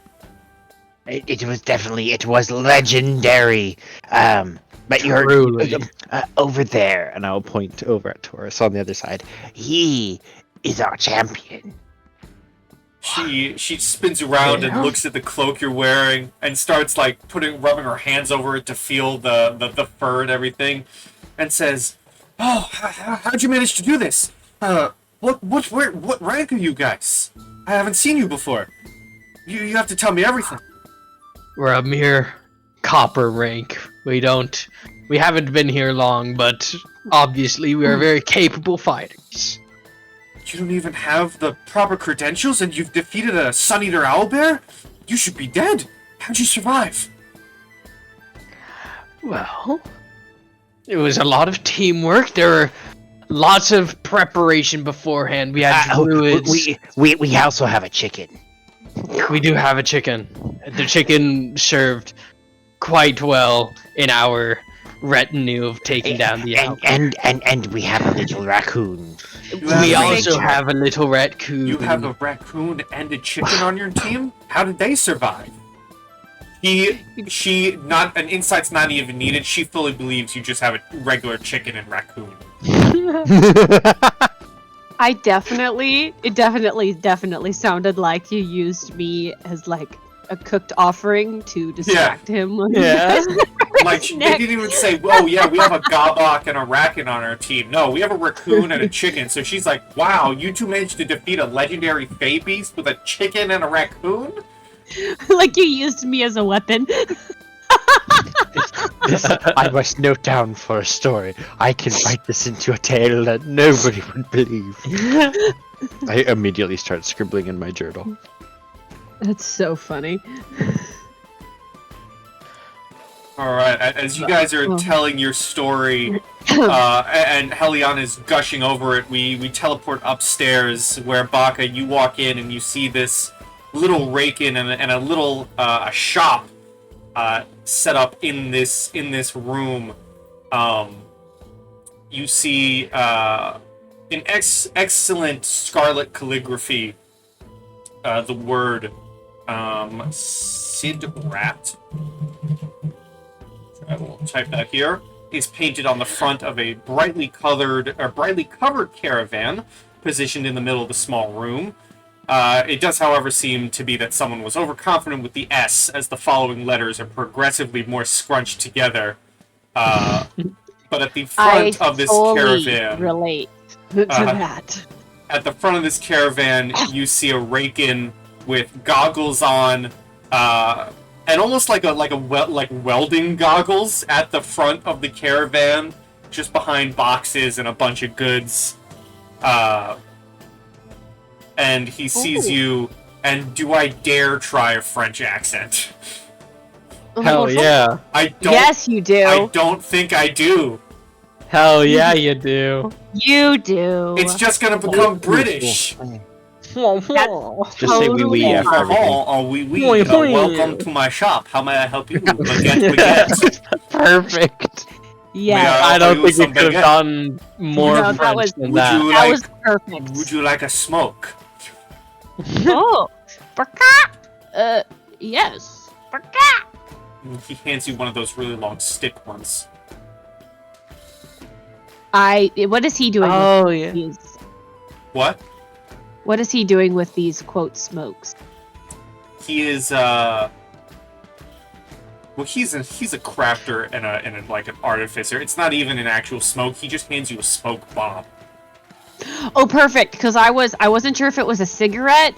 [SPEAKER 3] It was legendary. But you're
[SPEAKER 2] Truly.
[SPEAKER 3] over there, and I'll point over at Taurus on the other side. He is our champion.
[SPEAKER 1] She spins around and looks at the cloak you're wearing and starts like rubbing her hands over it to feel the fur and everything, and says, "Oh, how'd you manage to do this? What rank are you guys? I haven't seen you before. You have to tell me everything."
[SPEAKER 2] We're a mere copper rank. We haven't been here long, but obviously we are very capable fighters.
[SPEAKER 1] You don't even have the proper credentials, and you've defeated a Suneater owlbear? You should be dead. How'd you survive?
[SPEAKER 2] Well, it was a lot of teamwork. There were lots of preparation beforehand. We had druids.
[SPEAKER 3] We also have a chicken.
[SPEAKER 2] We do have a chicken. The chicken served quite well in our retinue of taking down the owl.
[SPEAKER 3] And we have a little raccoon.
[SPEAKER 2] We also have a little raccoon.
[SPEAKER 1] You have a raccoon and a chicken on your team? How did they survive? She not an insight's not even needed. She fully believes you just have a regular chicken and raccoon.
[SPEAKER 5] It definitely sounded like you used me as like a cooked offering to distract him.
[SPEAKER 2] Yeah.
[SPEAKER 1] Like, they didn't even say, "Oh yeah, we have a gobok and a raccoon on our team." No, we have a raccoon and a chicken. So she's like, "Wow, you two managed to defeat a legendary fey beast with a chicken and a raccoon?"
[SPEAKER 5] Like you used me as a weapon.
[SPEAKER 3] This I must note down for a story. I can write this into a tale that nobody would believe.
[SPEAKER 4] I immediately start scribbling in my journal.
[SPEAKER 5] That's so funny.
[SPEAKER 1] All right, as you guys are telling your story, and Heliana is gushing over it, we teleport upstairs where Baka, you walk in and you see this little rake-in and a little shop set up in this room. You see in excellent scarlet calligraphy the word Sid Rat. I will type that here. Is painted on the front of a brightly covered caravan positioned in the middle of the small room. It does, however, seem to be that someone was overconfident with the S, as the following letters are progressively more scrunched together. But at the front of this caravan,
[SPEAKER 5] relate to that.
[SPEAKER 1] At the front of this caravan, you see a rake-in with goggles on, and almost like welding goggles at the front of the caravan, just behind boxes and a bunch of goods. And he sees you, and do I dare try a French accent?
[SPEAKER 2] Hell yeah.
[SPEAKER 5] Yes, you do.
[SPEAKER 1] I don't think I do.
[SPEAKER 2] Hell yeah, you do.
[SPEAKER 5] You do.
[SPEAKER 1] It's just gonna become British.
[SPEAKER 2] Just
[SPEAKER 4] say oui after everything.
[SPEAKER 1] Welcome to my shop. How may I help you? Baguette.
[SPEAKER 2] Perfect.
[SPEAKER 5] Yeah.
[SPEAKER 2] I don't think you could have done more
[SPEAKER 5] No, that
[SPEAKER 2] French
[SPEAKER 5] was-
[SPEAKER 2] than
[SPEAKER 1] Would
[SPEAKER 2] that.
[SPEAKER 1] you
[SPEAKER 5] That
[SPEAKER 1] like?
[SPEAKER 5] was perfect.
[SPEAKER 1] Would you like a smoke?
[SPEAKER 5] Oh. Yes.
[SPEAKER 1] He hands you one of those really long stick ones.
[SPEAKER 5] What is he doing
[SPEAKER 2] Oh,
[SPEAKER 5] with
[SPEAKER 2] yeah.
[SPEAKER 5] these?
[SPEAKER 1] What?
[SPEAKER 5] What is he doing with these quote smokes?
[SPEAKER 1] He is well, he's a crafter and a like an artificer. It's not even an actual smoke. He just hands you a smoke bomb.
[SPEAKER 5] Oh, perfect. Because I wasn't sure if it was a cigarette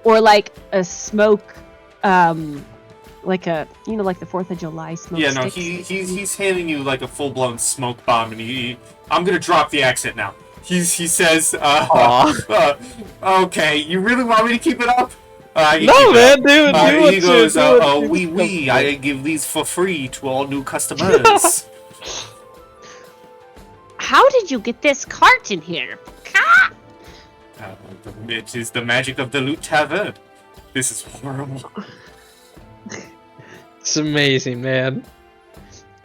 [SPEAKER 5] or like a smoke, like a like the 4th of July smoke.
[SPEAKER 1] Yeah, no,
[SPEAKER 5] sticks.
[SPEAKER 1] he's handing you like a full blown smoke bomb, and I'm gonna drop the accent now. he says,
[SPEAKER 4] Aw.
[SPEAKER 1] okay, you really want me to keep it up? I can
[SPEAKER 4] No,
[SPEAKER 1] keep it
[SPEAKER 4] man,
[SPEAKER 1] up."
[SPEAKER 4] do it.
[SPEAKER 1] He goes, oui, I give these for free to all new customers.
[SPEAKER 5] How did you get this cart in here? Ka!
[SPEAKER 1] It is the magic of the Loot Tavern. This is horrible.
[SPEAKER 2] It's amazing, man.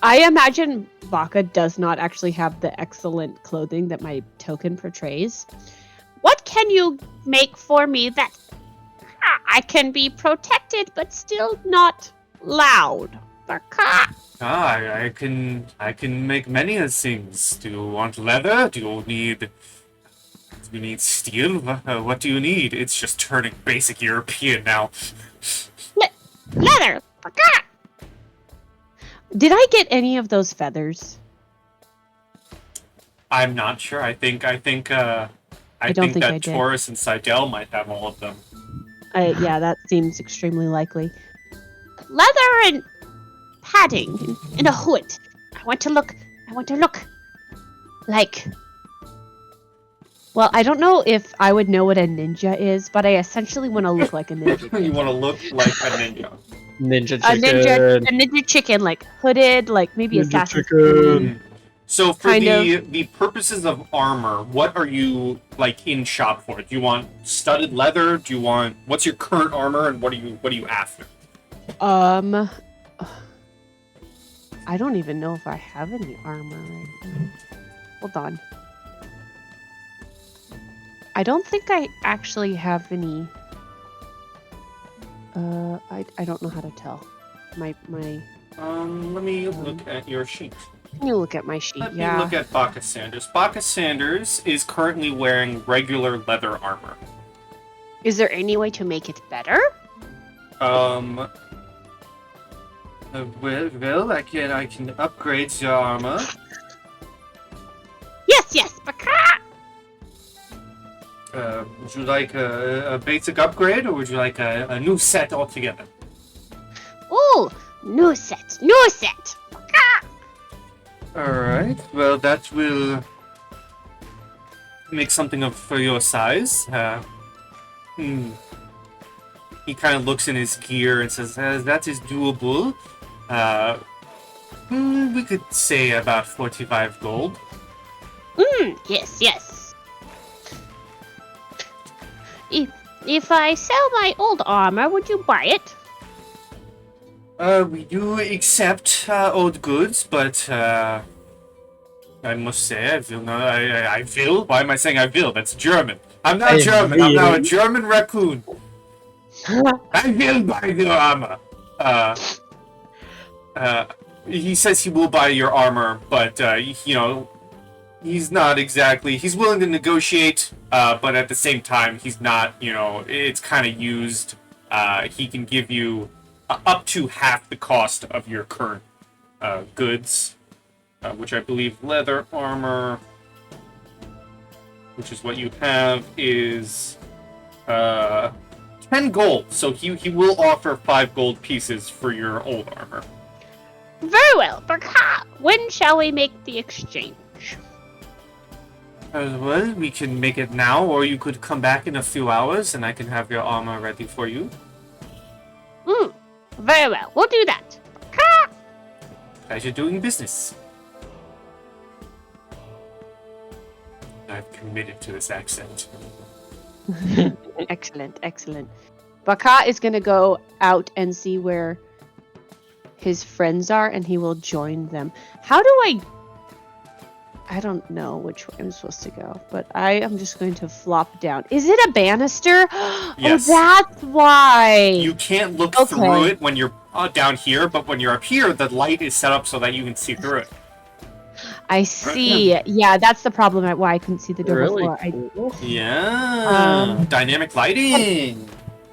[SPEAKER 5] I imagine Baka does not actually have the excellent clothing that my token portrays. What can you make for me that I can be protected but still not loud? Baka!
[SPEAKER 1] I can make many of things. Do you want leather? Do you need steel? What do you need? It's just turning basic European now.
[SPEAKER 5] Leather! Baka! Did I get any of those feathers?
[SPEAKER 1] I'm not sure. I think
[SPEAKER 5] don't think
[SPEAKER 1] that
[SPEAKER 5] I did.
[SPEAKER 1] Taurus and Seidel might have all of them.
[SPEAKER 5] Yeah, that seems extremely likely. Leather and padding and a hood. I want to look like. Well, I don't know if I would know what a ninja is, but I essentially want to look like a ninja.
[SPEAKER 1] You want to look like a ninja.
[SPEAKER 2] Ninja
[SPEAKER 5] A ninja chicken, like hooded, like maybe Assassin's Creed.
[SPEAKER 1] So for
[SPEAKER 5] Kind
[SPEAKER 1] the purposes of armor, what are you like in shop for? Do you want studded leather? Do you want what's your current armor and what are you after?
[SPEAKER 5] I don't even know if I have any armor right now. Hold on. I don't think I actually have any. I don't know how to tell. My.
[SPEAKER 1] Let me look at your sheet.
[SPEAKER 5] Can you look at my sheet?
[SPEAKER 1] Let
[SPEAKER 5] Yeah.
[SPEAKER 1] me look at Bacchus Sanders. Bacchus Sanders is currently wearing regular leather armor.
[SPEAKER 5] Is there any way to make it better?
[SPEAKER 1] Well, I can upgrade your armor.
[SPEAKER 5] Yes, Baka!
[SPEAKER 1] Would you like a basic upgrade, or would you like a new set altogether?
[SPEAKER 5] Ooh, new set. Baka!
[SPEAKER 1] Alright, well that will make something up for your size. He kind of looks in his gear and says, that is doable. We could say about 45 gold.
[SPEAKER 5] Yes. If I sell my old armor, would you buy it?
[SPEAKER 1] We do accept old goods, but I must say, I will. Why am I saying I will? That's German. I'm not German. I'm now a German raccoon. I will buy your armor. He says he will buy your armor, but he's not exactly. He's willing to negotiate, but at the same time, he's not. It's kind of used. He can give you up to half the cost of your current goods, which I believe leather armor, which is what you have, is 10 gold. So he will offer 5 gold pieces for your old armor.
[SPEAKER 5] Very well, Baka. When shall we make the exchange?
[SPEAKER 1] Well, we can make it now, or you could come back in a few hours and I can have your armor ready for you.
[SPEAKER 5] Very well, we'll do that. Baka!
[SPEAKER 1] As you're doing business. I've committed to this accent.
[SPEAKER 5] Excellent. Baka is gonna go out and see where his friends are, and he will join them. How do I don't know which way I'm supposed to go, but I am just going to flop down. Is it a banister?
[SPEAKER 1] Yes.
[SPEAKER 5] Oh, that's why.
[SPEAKER 1] You can't look through it when you're down here, but when you're up here, the light is set up so that you can see through it.
[SPEAKER 5] I see. Yeah, that's the problem at why I couldn't see the door before.
[SPEAKER 1] Yeah. Dynamic lighting.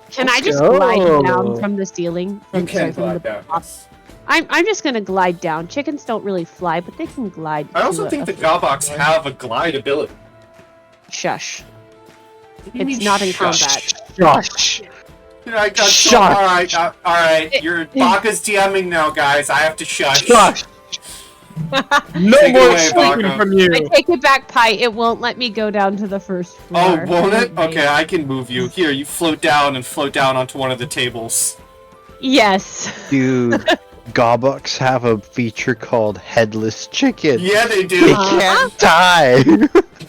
[SPEAKER 5] Can I just glide down from the ceiling?
[SPEAKER 1] You can glide down. Yes.
[SPEAKER 5] I'm just gonna glide down. Chickens don't really fly, but they can glide.
[SPEAKER 1] I also think the Goboks have a glide ability.
[SPEAKER 5] Shush. It's not in combat.
[SPEAKER 2] Shush.
[SPEAKER 1] I got
[SPEAKER 2] Shush.
[SPEAKER 1] All right. Your Baka's DMing now, guys. I have to shush.
[SPEAKER 2] Shush. No
[SPEAKER 1] Take it
[SPEAKER 2] more
[SPEAKER 1] away,
[SPEAKER 2] sleeping
[SPEAKER 1] Baka.
[SPEAKER 2] from you.
[SPEAKER 5] I take it back, Pi. It won't let me go down to the first
[SPEAKER 1] Oh,
[SPEAKER 5] floor.
[SPEAKER 1] won't it?
[SPEAKER 5] Right.
[SPEAKER 1] Okay, I can move you. Here, you float down onto one of the tables.
[SPEAKER 5] Yes.
[SPEAKER 4] Dude, Gawbucks have a feature called Headless Chicken.
[SPEAKER 1] Yeah, they
[SPEAKER 4] They
[SPEAKER 1] do.
[SPEAKER 4] can't die.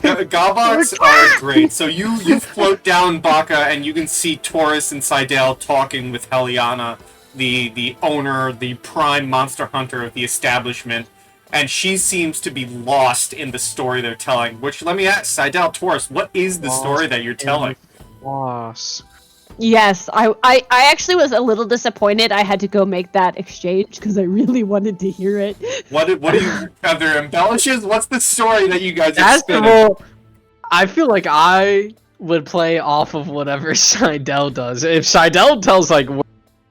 [SPEAKER 1] Gawbots are great. So you float down Baka, and you can see Taurus and Seidel talking with Heliana, the owner, the prime monster hunter of the establishment, and she seems to be lost in the story they're telling. Which, let me ask, Seidel, Taurus, what is the story that you're telling?
[SPEAKER 2] Boss.
[SPEAKER 5] Yes. I actually was a little disappointed. I had to go make that exchange because I really wanted to hear it.
[SPEAKER 1] What do you, are there embellishes? What's the story that you guys are
[SPEAKER 2] That's the
[SPEAKER 1] spinning?
[SPEAKER 2] role. I feel like I would play off of whatever Seidel does. If Seidel tells like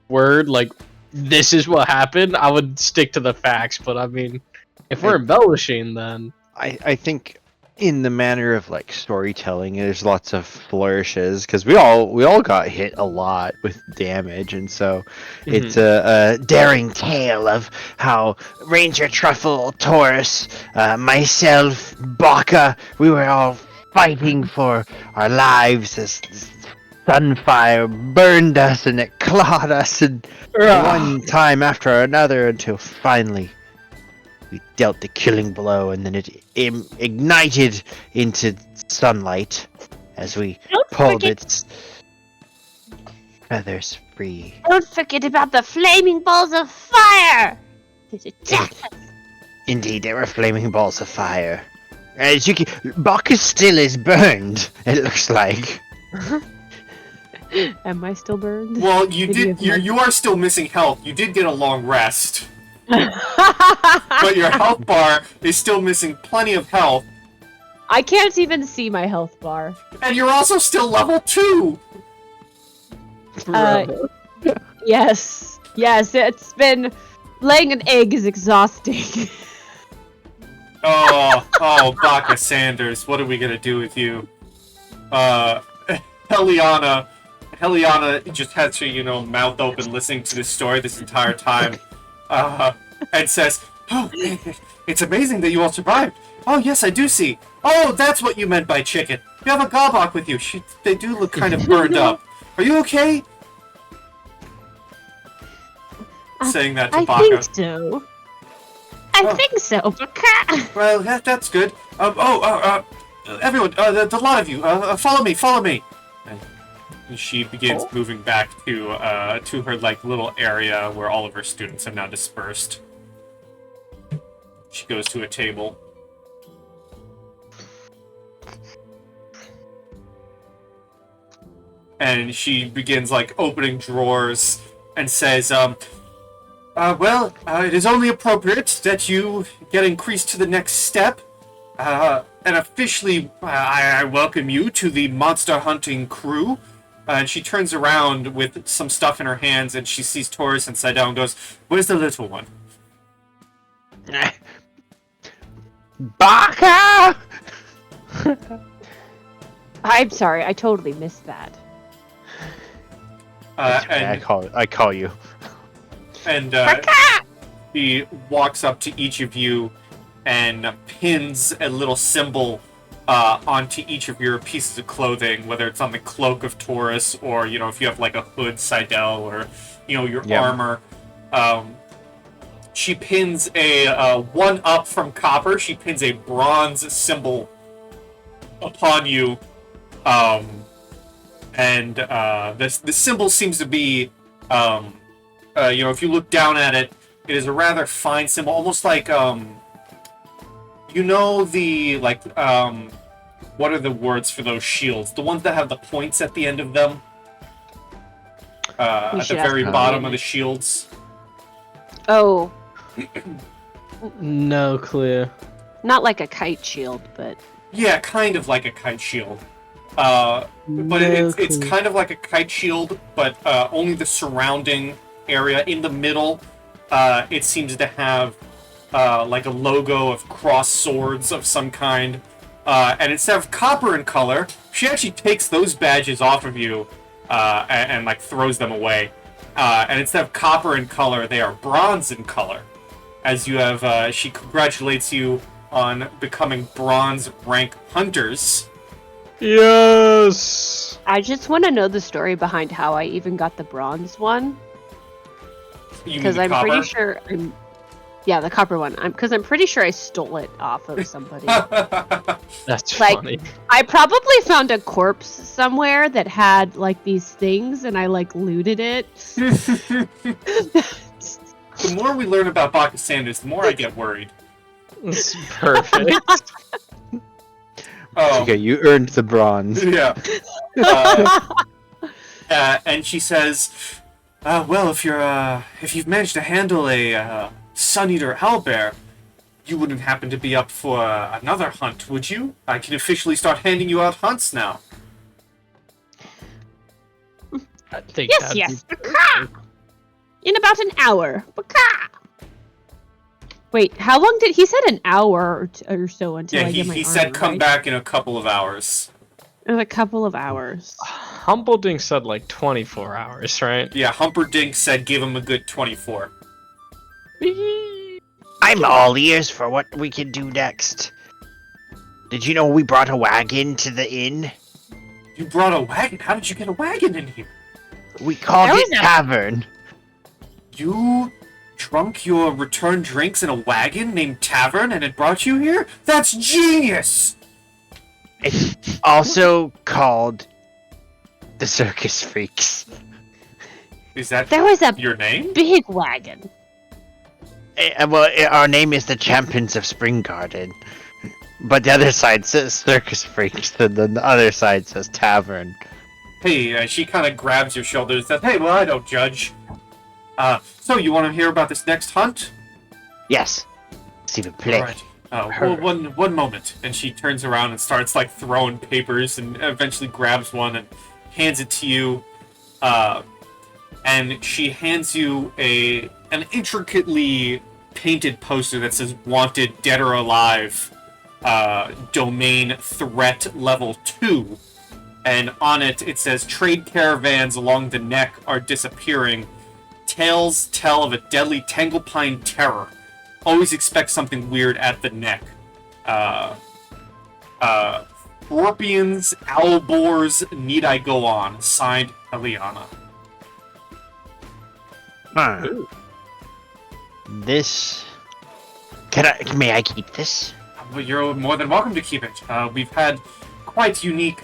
[SPEAKER 2] word like this is what happened, I would stick to the facts. But I mean, if we're embellishing, then
[SPEAKER 4] I think in the manner of like storytelling, there's lots of flourishes because we all got hit a lot with damage, and so it's a daring tale of how Ranger Truffle, Taurus, myself, Baka, we were all fighting for our lives as sunfire burned us and it clawed us, and one time after another until finally we dealt the killing blow, and then it ignited into sunlight as we pulled its feathers free.
[SPEAKER 5] Don't forget about the flaming balls of fire.
[SPEAKER 4] Indeed, there were flaming balls of fire. As you can, Baka still is burned, it looks like.
[SPEAKER 5] Am I still burned?
[SPEAKER 1] Well, you
[SPEAKER 5] Maybe
[SPEAKER 1] did.
[SPEAKER 5] if
[SPEAKER 1] You are still missing health. You did get a long rest, but your health bar is still missing plenty of health,
[SPEAKER 5] I can't even see my health bar.
[SPEAKER 1] and you're also still level 2.
[SPEAKER 5] Yes. Yes, it's been... Laying an egg is exhausting.
[SPEAKER 1] Oh, Baka Sanders, what are we gonna do with you? Heliana just has her, mouth open, listening to this story this entire time, and says, "Oh, it's amazing that you all survived. Oh, yes, I do see. Oh, that's what you meant by chicken. You have a Gawbok with you. They do look kind of burned up. Are you okay?" Saying that to
[SPEAKER 5] I
[SPEAKER 1] Baka.
[SPEAKER 5] think so. I
[SPEAKER 1] Oh.
[SPEAKER 5] think so, Baka.
[SPEAKER 1] Well, that's good. Everyone, the lot of you, follow me. And she begins moving back to her like little area where all of her students have now dispersed. She goes to a table. And she begins like opening drawers and says, well, it is only appropriate that you get increased to the next step. And officially, I welcome you to the monster hunting crew. And she turns around with some stuff in her hands, and she sees Taurus and Seidel and goes, "Where's the little one?"
[SPEAKER 3] Baka!
[SPEAKER 5] I'm sorry, I totally missed that.
[SPEAKER 1] And
[SPEAKER 4] I call you.
[SPEAKER 1] And he walks up to each of you and pins a little symbol onto each of your pieces of clothing, whether it's on the cloak of Taurus or, if you have like a hood, Seidel, or, your armor. She pins a one up from copper. She pins a bronze symbol upon you. And the symbol seems to be, if you look down at it, it is a rather fine symbol, almost like, what are the words for those shields? The ones that have the points at the end of them? At the very bottom of the shields?
[SPEAKER 5] Oh,
[SPEAKER 2] no clue.
[SPEAKER 5] not like a kite shield, but...
[SPEAKER 1] Yeah, kind of like a kite shield. But it's kind of like a kite shield, but only the surrounding area. In the middle, it seems to have like a logo of crossed swords of some kind. And instead of copper in color, she actually takes those badges off of you and like throws them away. And instead of copper in color, they are bronze in color. as you have. She congratulates you on becoming bronze rank hunters.
[SPEAKER 2] Yes.
[SPEAKER 5] I just want to know the story behind how I even got the bronze one.
[SPEAKER 1] You mean
[SPEAKER 5] Because
[SPEAKER 1] the
[SPEAKER 5] I'm
[SPEAKER 1] copper?
[SPEAKER 5] pretty sure yeah, the copper one. Because I'm pretty sure I stole it off of somebody.
[SPEAKER 2] That's
[SPEAKER 5] Like-
[SPEAKER 2] funny.
[SPEAKER 5] I probably found a corpse somewhere that had like these things, and I like looted it.
[SPEAKER 1] The more we learn about Bacchus Sanders, the more I get worried.
[SPEAKER 2] It's perfect.
[SPEAKER 1] Oh,
[SPEAKER 4] Okay, you earned the bronze.
[SPEAKER 1] yeah. And she says, "Well, if you've managed to handle a Suneater owlbear, you wouldn't happen to be up for another hunt, would you? I can officially start handing you out hunts now."
[SPEAKER 2] I think
[SPEAKER 5] Yes,
[SPEAKER 2] that'd
[SPEAKER 5] yes.
[SPEAKER 2] be
[SPEAKER 5] In about an hour. Baka! Wait, how long did he said an hour or so until
[SPEAKER 1] Yeah,
[SPEAKER 5] I get my
[SPEAKER 1] he
[SPEAKER 5] armor,
[SPEAKER 1] said come
[SPEAKER 5] right?
[SPEAKER 1] back in a couple of hours.
[SPEAKER 5] It was a couple of hours.
[SPEAKER 2] Humbledink said like 24 hours, right?
[SPEAKER 1] Yeah, Humperdinck said give him a good 24.
[SPEAKER 3] I'm all ears for what we can do next. Did you know we brought a wagon to the inn?
[SPEAKER 1] You brought a wagon? How did you get a wagon in here?
[SPEAKER 3] We called
[SPEAKER 5] That
[SPEAKER 3] it
[SPEAKER 5] was a-
[SPEAKER 3] Tavern.
[SPEAKER 1] You drunk your return drinks in a wagon named Tavern and it brought you here? That's genius!
[SPEAKER 3] It's also called the Circus Freaks.
[SPEAKER 1] Is that
[SPEAKER 5] There was a
[SPEAKER 1] your name?
[SPEAKER 5] big wagon.
[SPEAKER 3] Our name is the Champions of Spring Garden. But the other side says Circus Freaks, and then the other side says Tavern.
[SPEAKER 1] Hey, she kind of grabs your shoulder and says, "Hey, well, I don't judge. So you want to hear about this next hunt?"
[SPEAKER 3] Yes. See the play.
[SPEAKER 1] All right. Well, one moment. And she turns around and starts like throwing papers, and eventually grabs one and hands it to you. And she hands you an intricately painted poster that says "Wanted, Dead or Alive." Domain threat level 2, and on it says trade caravans along the neck are disappearing. Tales tell of a deadly Tanglepine terror. Always expect something weird at the neck. Scorpions, owl boars, need I go on? Signed, Heliana.
[SPEAKER 3] Huh. This... May I keep this?
[SPEAKER 1] Well, you're more than welcome to keep it. We've had quite unique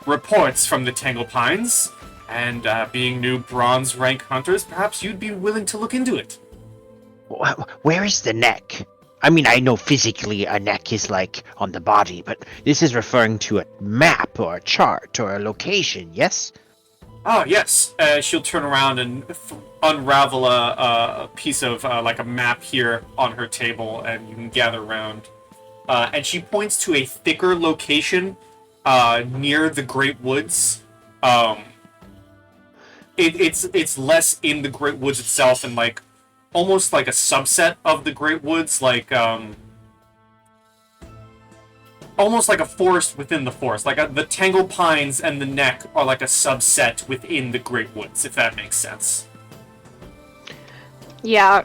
[SPEAKER 1] reports from the Tanglepines, and being new bronze rank hunters, perhaps you'd be willing to look into it.
[SPEAKER 3] Where is the neck? I mean, I know physically a neck is like on the body, but this is referring to a map or a chart or a location, yes?
[SPEAKER 1] Oh, yes. She'll turn around and unravel a piece of, like a map here on her table, and you can gather around. And she points to a thicker location near the Great Woods. It's less in the Great Woods itself, and like almost like a subset of the Great Woods, like almost like a forest within the forest. Like the Tangle Pines and the Neck are like a subset within the Great Woods, if that makes sense.
[SPEAKER 5] Yeah.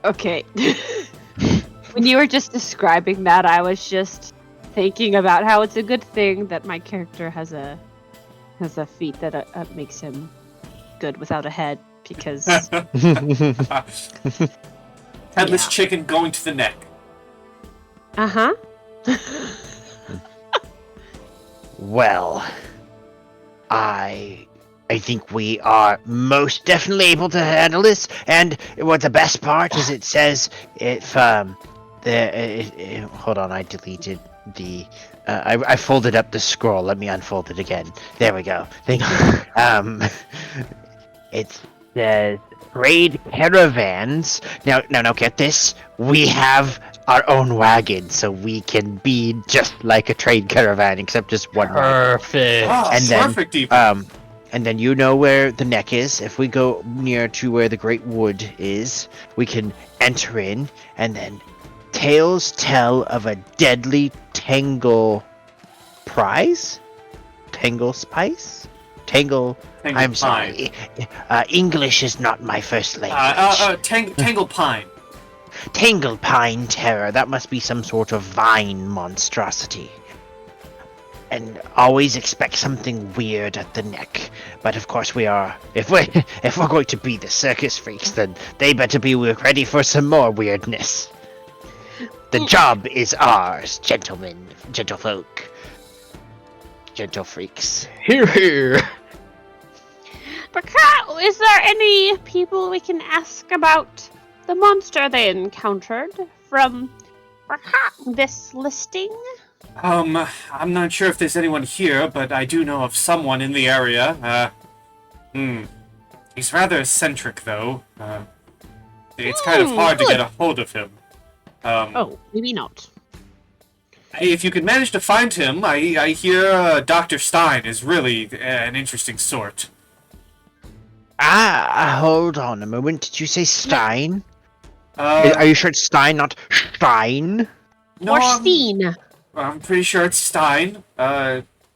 [SPEAKER 5] Okay. When you were just describing that, I was just thinking about how it's a good thing that my character has a feat that makes him good without a head, because
[SPEAKER 1] Headless
[SPEAKER 5] Yeah.
[SPEAKER 1] chicken going to the neck.
[SPEAKER 5] uh-huh.
[SPEAKER 3] Well, I think we are most definitely able to handle this. And what the best part is, it says if hold on, I deleted the. I folded up the scroll. Let me unfold it again. There we go. It says trade caravans. Now, get this. We have our own wagon, so we can be just like a trade caravan, except just one wagon.
[SPEAKER 2] Perfect.
[SPEAKER 1] Oh,
[SPEAKER 3] And then,
[SPEAKER 1] perfect, even.
[SPEAKER 3] And then you know where the neck is. If we go near to where the Great Wood is, we can enter in, and then tales tell of a deadly Tangle prize? Tangle spice? Tangle.
[SPEAKER 1] Tangle
[SPEAKER 3] I'm
[SPEAKER 1] Pine.
[SPEAKER 3] sorry. English is not my first language.
[SPEAKER 1] Tangle Pine.
[SPEAKER 3] Tangle Pine Terror. That must be some sort of vine monstrosity. And always expect something weird at the neck. But of course we are. If we're going to be the circus freaks, then they better be ready for some more weirdness. The job is ours, gentlemen, gentlefolk, gentle freaks.
[SPEAKER 2] Here, here.
[SPEAKER 5] Is there any people we can ask about the monster they encountered from this listing?
[SPEAKER 1] I'm not sure if there's anyone here, but I do know of someone in the area. He's rather eccentric, though. It's kind of hard to get a hold of him.
[SPEAKER 5] Oh, maybe not.
[SPEAKER 1] If you could manage to find him, I hear Dr. Stein is really an interesting sort.
[SPEAKER 3] Hold on a moment. Did you say Stein?
[SPEAKER 1] Uh,
[SPEAKER 3] Are you sure it's Stein, not Stein?
[SPEAKER 1] no,
[SPEAKER 5] Or
[SPEAKER 1] I'm-
[SPEAKER 5] Steen.
[SPEAKER 1] I'm pretty sure it's Stein.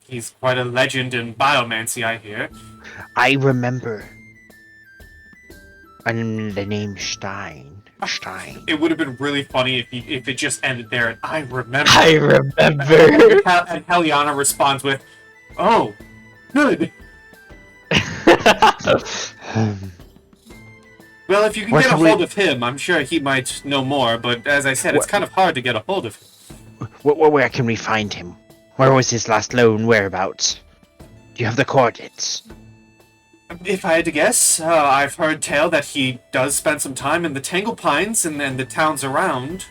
[SPEAKER 1] He's quite a legend in biomancy, I hear.
[SPEAKER 3] I remember. And the name Stein. Stein.
[SPEAKER 1] It would have been really funny if it just ended there and I remember.
[SPEAKER 2] I remember.
[SPEAKER 1] And Heliana responds with, "Oh, good. Well, if you can
[SPEAKER 3] Where
[SPEAKER 1] get a
[SPEAKER 3] can we-
[SPEAKER 1] hold of him, I'm sure he might know more, but as I said, it's kind of hard to get a hold of him.
[SPEAKER 3] Where can we find him? Where was his last known whereabouts? Do you have the coordinates?
[SPEAKER 1] If I had to guess, I've heard tale that he does spend some time in the Tangle Pines and then the towns around.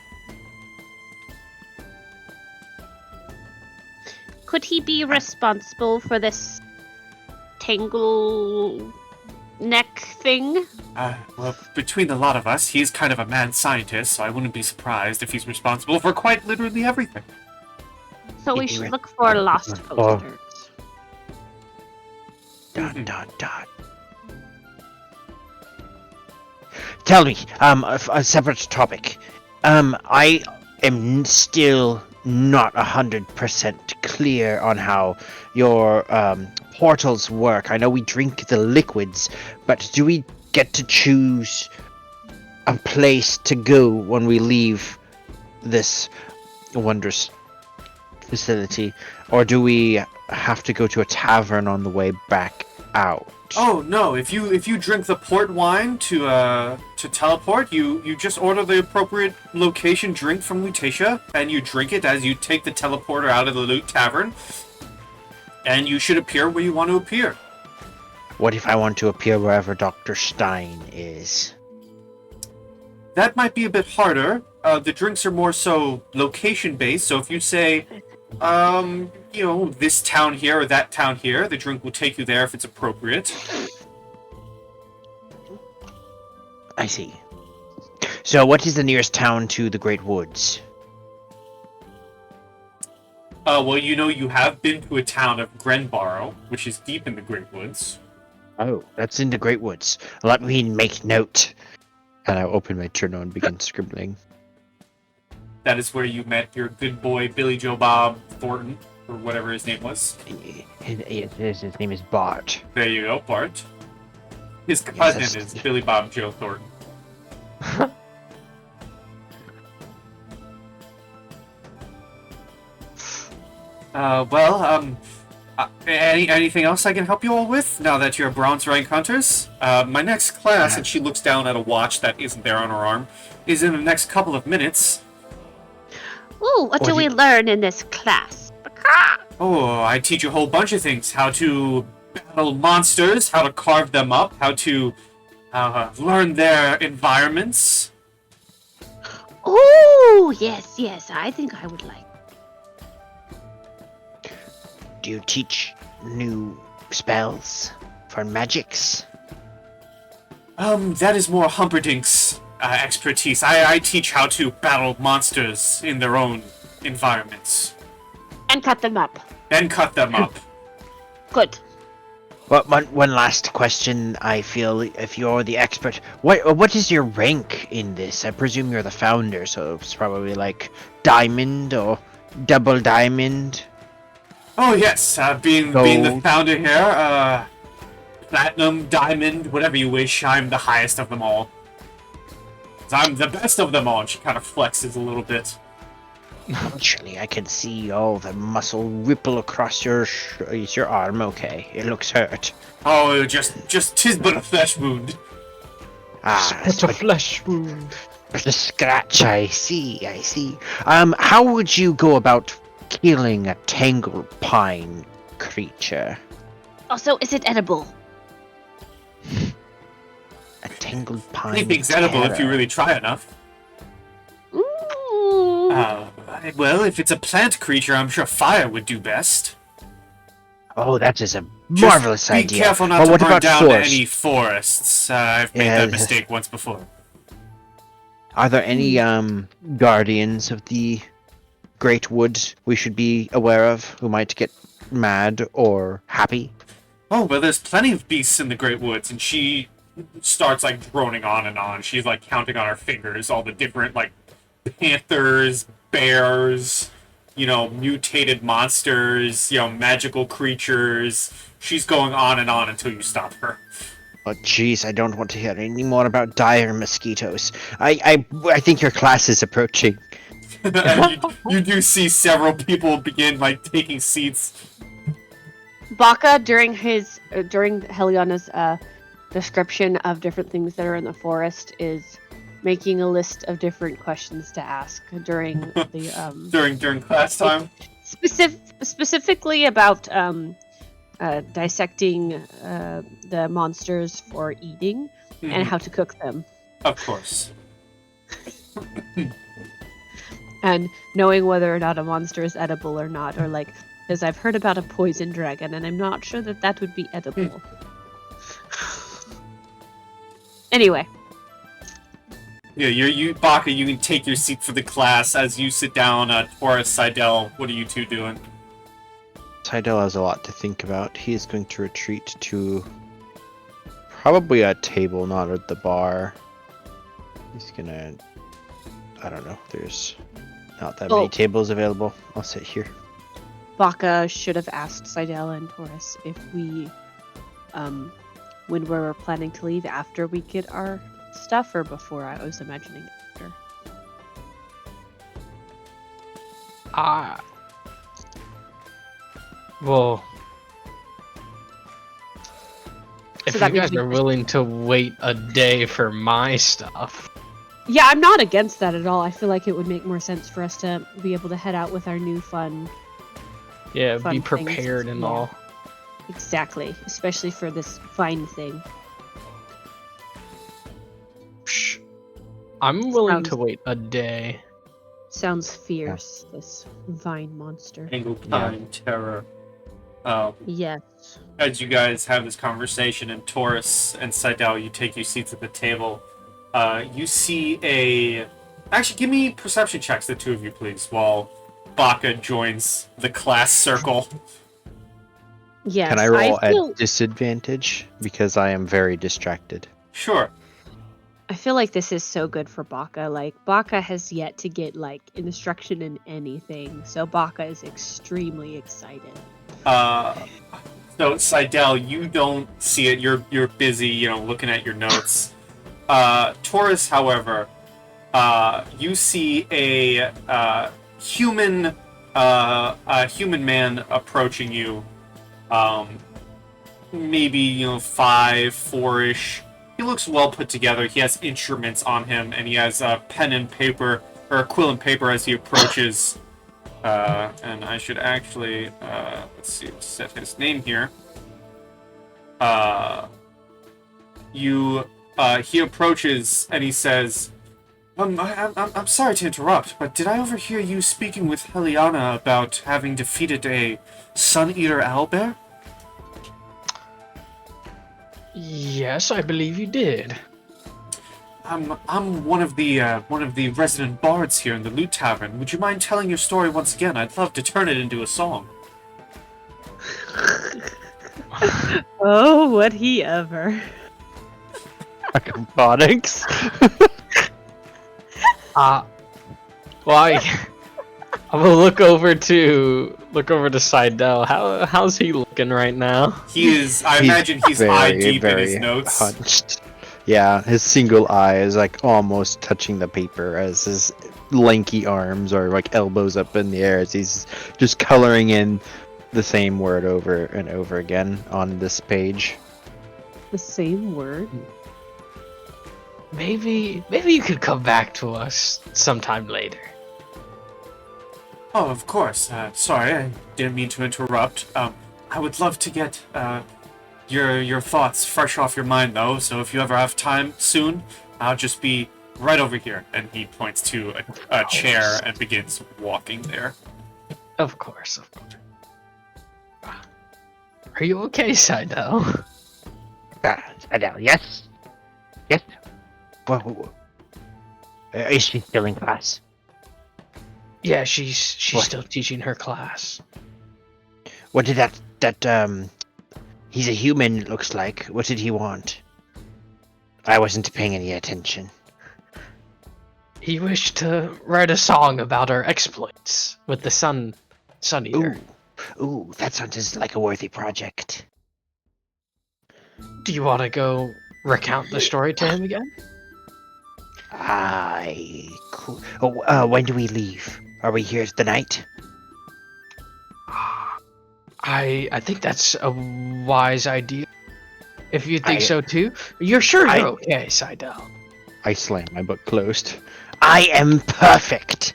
[SPEAKER 5] Could he be responsible for this tangle neck thing?
[SPEAKER 1] Well, between the lot of us, he's kind of a mad scientist, so I wouldn't be surprised if he's responsible for quite literally everything.
[SPEAKER 5] So we should look for lost
[SPEAKER 3] Oh.
[SPEAKER 5] posters.
[SPEAKER 3] Dot. Tell me, a separate topic. I am still not 100% clear on how your portals work. I know we drink the liquids, but do we get to choose a place to go when we leave this wondrous facility, or do we have to go to a tavern on the way back out?
[SPEAKER 1] Oh no! If you drink the port wine to teleport, you just order the appropriate location drink from Lutetia, and you drink it as you take the teleporter out of the Loot Tavern, and you should appear where you want to appear.
[SPEAKER 3] What if I want to appear wherever Dr. Stein is?
[SPEAKER 1] That might be a bit harder. The drinks are more so location based. So if you say, this town here or that town here, the drink will take you there if it's appropriate.
[SPEAKER 3] I see. So what is the nearest town to the Great Woods?
[SPEAKER 1] Well, you have been to a town of Grenborough, which is deep in the Great Woods.
[SPEAKER 3] Oh, that's in the Great Woods. Let me make note. And I open my journal and begin scribbling.
[SPEAKER 1] That is where you met your good boy Billy Joe Bob Thornton, or whatever his name was.
[SPEAKER 3] His name is Bart.
[SPEAKER 1] There you go, Bart. His cousin is Billy Bob Joe Thornton. Anything else I can help you all with now that you're bronze rank hunters? My next class, and she looks down at a watch that isn't there on her arm, is in the next couple of minutes.
[SPEAKER 5] Ooh, what do we learn in this class?
[SPEAKER 1] Oh, I teach a whole bunch of things. How to battle monsters, how to carve them up, how to learn their environments.
[SPEAKER 5] Ooh, yes, I think I would like.
[SPEAKER 3] Do you teach new spells for magics?
[SPEAKER 1] That is more Humperdinck's expertise. I teach how to battle monsters in their own environments.
[SPEAKER 5] And cut them up.
[SPEAKER 1] And cut them up.
[SPEAKER 5] Good.
[SPEAKER 3] Well, one last question. I feel if you're the expert, what is your rank in this? I presume you're the founder, so it's probably like diamond or double diamond.
[SPEAKER 1] Oh yes, being the founder here, platinum, diamond, whatever you wish. I'm the highest of them all. 'Cause I'm the best of them all. And she kind of flexes a little bit.
[SPEAKER 3] Actually, I can see all the muscle ripple across is your arm. Okay, it looks hurt.
[SPEAKER 1] Oh, just 'tis but a flesh wound.
[SPEAKER 2] It's a flesh wound.
[SPEAKER 3] But a scratch. I see. I see. How would you go about killing a tangled pine creature?
[SPEAKER 5] Also, is it edible?
[SPEAKER 3] A tangled pine.
[SPEAKER 1] Anything's edible if you
[SPEAKER 3] terror.
[SPEAKER 1] really try enough.
[SPEAKER 5] Ooh.
[SPEAKER 1] Well, if it's a plant creature, I'm sure fire would do best.
[SPEAKER 3] Oh, that is a
[SPEAKER 1] Just
[SPEAKER 3] marvelous
[SPEAKER 1] be
[SPEAKER 3] idea.
[SPEAKER 1] careful not
[SPEAKER 3] But
[SPEAKER 1] to
[SPEAKER 3] what
[SPEAKER 1] burn
[SPEAKER 3] about
[SPEAKER 1] down
[SPEAKER 3] forest?
[SPEAKER 1] any forests. I've made
[SPEAKER 3] Yeah,
[SPEAKER 1] that mistake once before.
[SPEAKER 3] Are there any guardians of the Great Wood we should be aware of who might get mad or happy?
[SPEAKER 1] Oh, well, there's plenty of beasts in the Great Woods, and she starts, like, droning on and on. She's, like, counting on her fingers all the different, like, panthers, bears, you know, mutated monsters, you know, magical creatures. She's going on and on until you stop her.
[SPEAKER 3] Oh, jeez, I don't want to hear any more about dire mosquitoes. I think your class is approaching.
[SPEAKER 1] And you do see several people begin, like, taking seats.
[SPEAKER 5] Baka, during Heliana's description of different things that are in the forest, is making a list of different questions to ask during the
[SPEAKER 1] During class time.
[SPEAKER 5] specifically about dissecting the monsters for eating and how to cook them,
[SPEAKER 1] Of course.
[SPEAKER 5] and knowing whether or not a monster is edible or not, or like, because I've heard about a poison dragon and I'm not sure that would be edible. Anyway.
[SPEAKER 1] Yeah, you Baka, you can take your seat for the class as you sit down. Taurus, Seidel, what are you two doing?
[SPEAKER 4] Seidel has a lot to think about. He is going to retreat to probably a table, not at the bar. He's gonna... I don't know. There's not that many tables available. I'll sit here.
[SPEAKER 5] Baka should have asked Seidel and Taurus if we, when we're planning to leave, after we get our stuff or before. I was imagining after.
[SPEAKER 2] Well, if
[SPEAKER 5] So
[SPEAKER 2] you
[SPEAKER 5] that means
[SPEAKER 2] guys
[SPEAKER 5] we
[SPEAKER 2] are willing to wait a day for my stuff,
[SPEAKER 5] Yeah, I'm not against that at all. I feel like it would make more sense for us to be able to head out with our new fun.
[SPEAKER 2] yeah,
[SPEAKER 5] Fun
[SPEAKER 2] be
[SPEAKER 5] things,
[SPEAKER 2] prepared and
[SPEAKER 5] yeah.
[SPEAKER 2] all.
[SPEAKER 5] Exactly, especially for this fine thing.
[SPEAKER 2] Psh, I'm willing to
[SPEAKER 5] Sounds-
[SPEAKER 2] wait a day.
[SPEAKER 5] Sounds fierce, this vine monster.
[SPEAKER 1] Anglepine terror.
[SPEAKER 5] Yes.
[SPEAKER 1] As you guys have this conversation, and Taurus and Seidel, you take your seats at the table. You see a... Actually, give me perception checks, the two of you, please, while Baka joins the class circle.
[SPEAKER 5] Yes.
[SPEAKER 4] Can I roll
[SPEAKER 5] feel,
[SPEAKER 4] at disadvantage? Because I am very distracted.
[SPEAKER 1] Sure.
[SPEAKER 5] I feel like this is so good for Baka. Like, Baka has yet to get, like, instruction in anything. So Baka is extremely excited.
[SPEAKER 1] So Seidel, you don't see it. You're busy, you know, looking at your notes. Taurus, however, you see a human man approaching you. Maybe 4-ish. He looks well put together. He has instruments on him, and he has a pen and paper or a quill and paper as he approaches. And I should actually let's see, set his name here. He approaches and he says, I'm sorry to interrupt, but did I overhear you speaking with Heliana about having defeated a Suneater owlbear?
[SPEAKER 2] Yes, I believe you did.
[SPEAKER 1] I'm one of the resident bards here in the Loot Tavern. Would you mind telling your story once again? I'd love to turn it into a song.
[SPEAKER 5] Oh, would he ever?
[SPEAKER 4] Acrobatics?
[SPEAKER 2] Well, I will look over to Look over to Seidel. How's he looking right now?
[SPEAKER 1] He is. I
[SPEAKER 4] He's
[SPEAKER 1] imagine he's eye deep in his
[SPEAKER 4] very
[SPEAKER 1] notes.
[SPEAKER 4] hunched. Yeah, his single eye is like almost touching the paper as his lanky arms are like elbows up in the air as he's just coloring in the same word over and over again on this page.
[SPEAKER 5] The same word.
[SPEAKER 2] Maybe you could come back to us sometime later.
[SPEAKER 1] Oh, of course. Sorry, I didn't mean to interrupt. I would love to get your thoughts fresh off your mind, though. So if you ever have time soon, I'll just be right over here. And he points to a chair and begins walking there.
[SPEAKER 2] Of course. Are you okay, Seidel?
[SPEAKER 3] Adele, yes? Yes? Well, is she still in class?
[SPEAKER 2] Yeah, she's
[SPEAKER 3] What?
[SPEAKER 2] still teaching her class.
[SPEAKER 3] What did he's a human, it looks like. What did he want? I wasn't paying any attention.
[SPEAKER 2] He wished to write a song about our exploits with the Suneater.
[SPEAKER 3] Ooh, that sounds like a worthy project.
[SPEAKER 2] Do you want to go recount the story to him again?
[SPEAKER 3] Cool. Oh, when do we leave? Are we here the night?
[SPEAKER 2] I think that's a wise idea. If you think
[SPEAKER 3] I-
[SPEAKER 2] so too, you're sure
[SPEAKER 3] I-
[SPEAKER 2] you're okay, Seidel.
[SPEAKER 4] I slam my book closed.
[SPEAKER 3] I am perfect!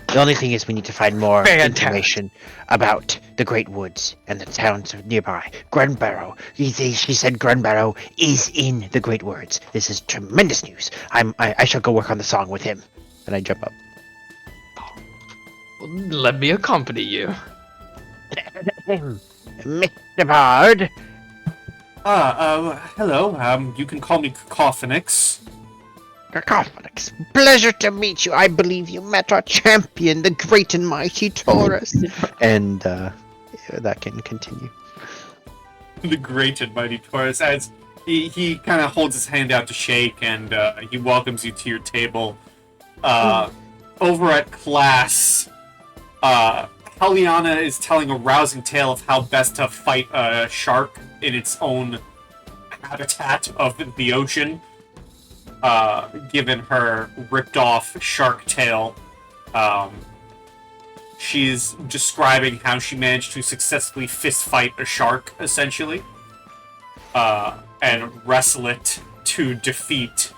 [SPEAKER 3] The only thing is we need to find more
[SPEAKER 2] Fantastic.
[SPEAKER 3] information about the Great Woods and the towns nearby. Grunbarrow. She said Grunbarrow is in the Great Woods. This is tremendous news. I shall go work on the song with him.
[SPEAKER 4] And I jump up.
[SPEAKER 2] Let me accompany you.
[SPEAKER 3] Mr. Bard.
[SPEAKER 1] Hello. You can call me Cacophonix.
[SPEAKER 3] Cacophonix. Pleasure to meet you. I believe you met our champion, the great and mighty Taurus.
[SPEAKER 4] And that can continue.
[SPEAKER 1] The great and mighty Taurus, as he kind of holds his hand out to shake, and he welcomes you to your table. Over at class, Heliana is telling a rousing tale of how best to fight a shark in its own habitat of the ocean, given her ripped-off shark tail. She's describing how she managed to successfully fist-fight a shark, essentially, and wrestle it to defeat.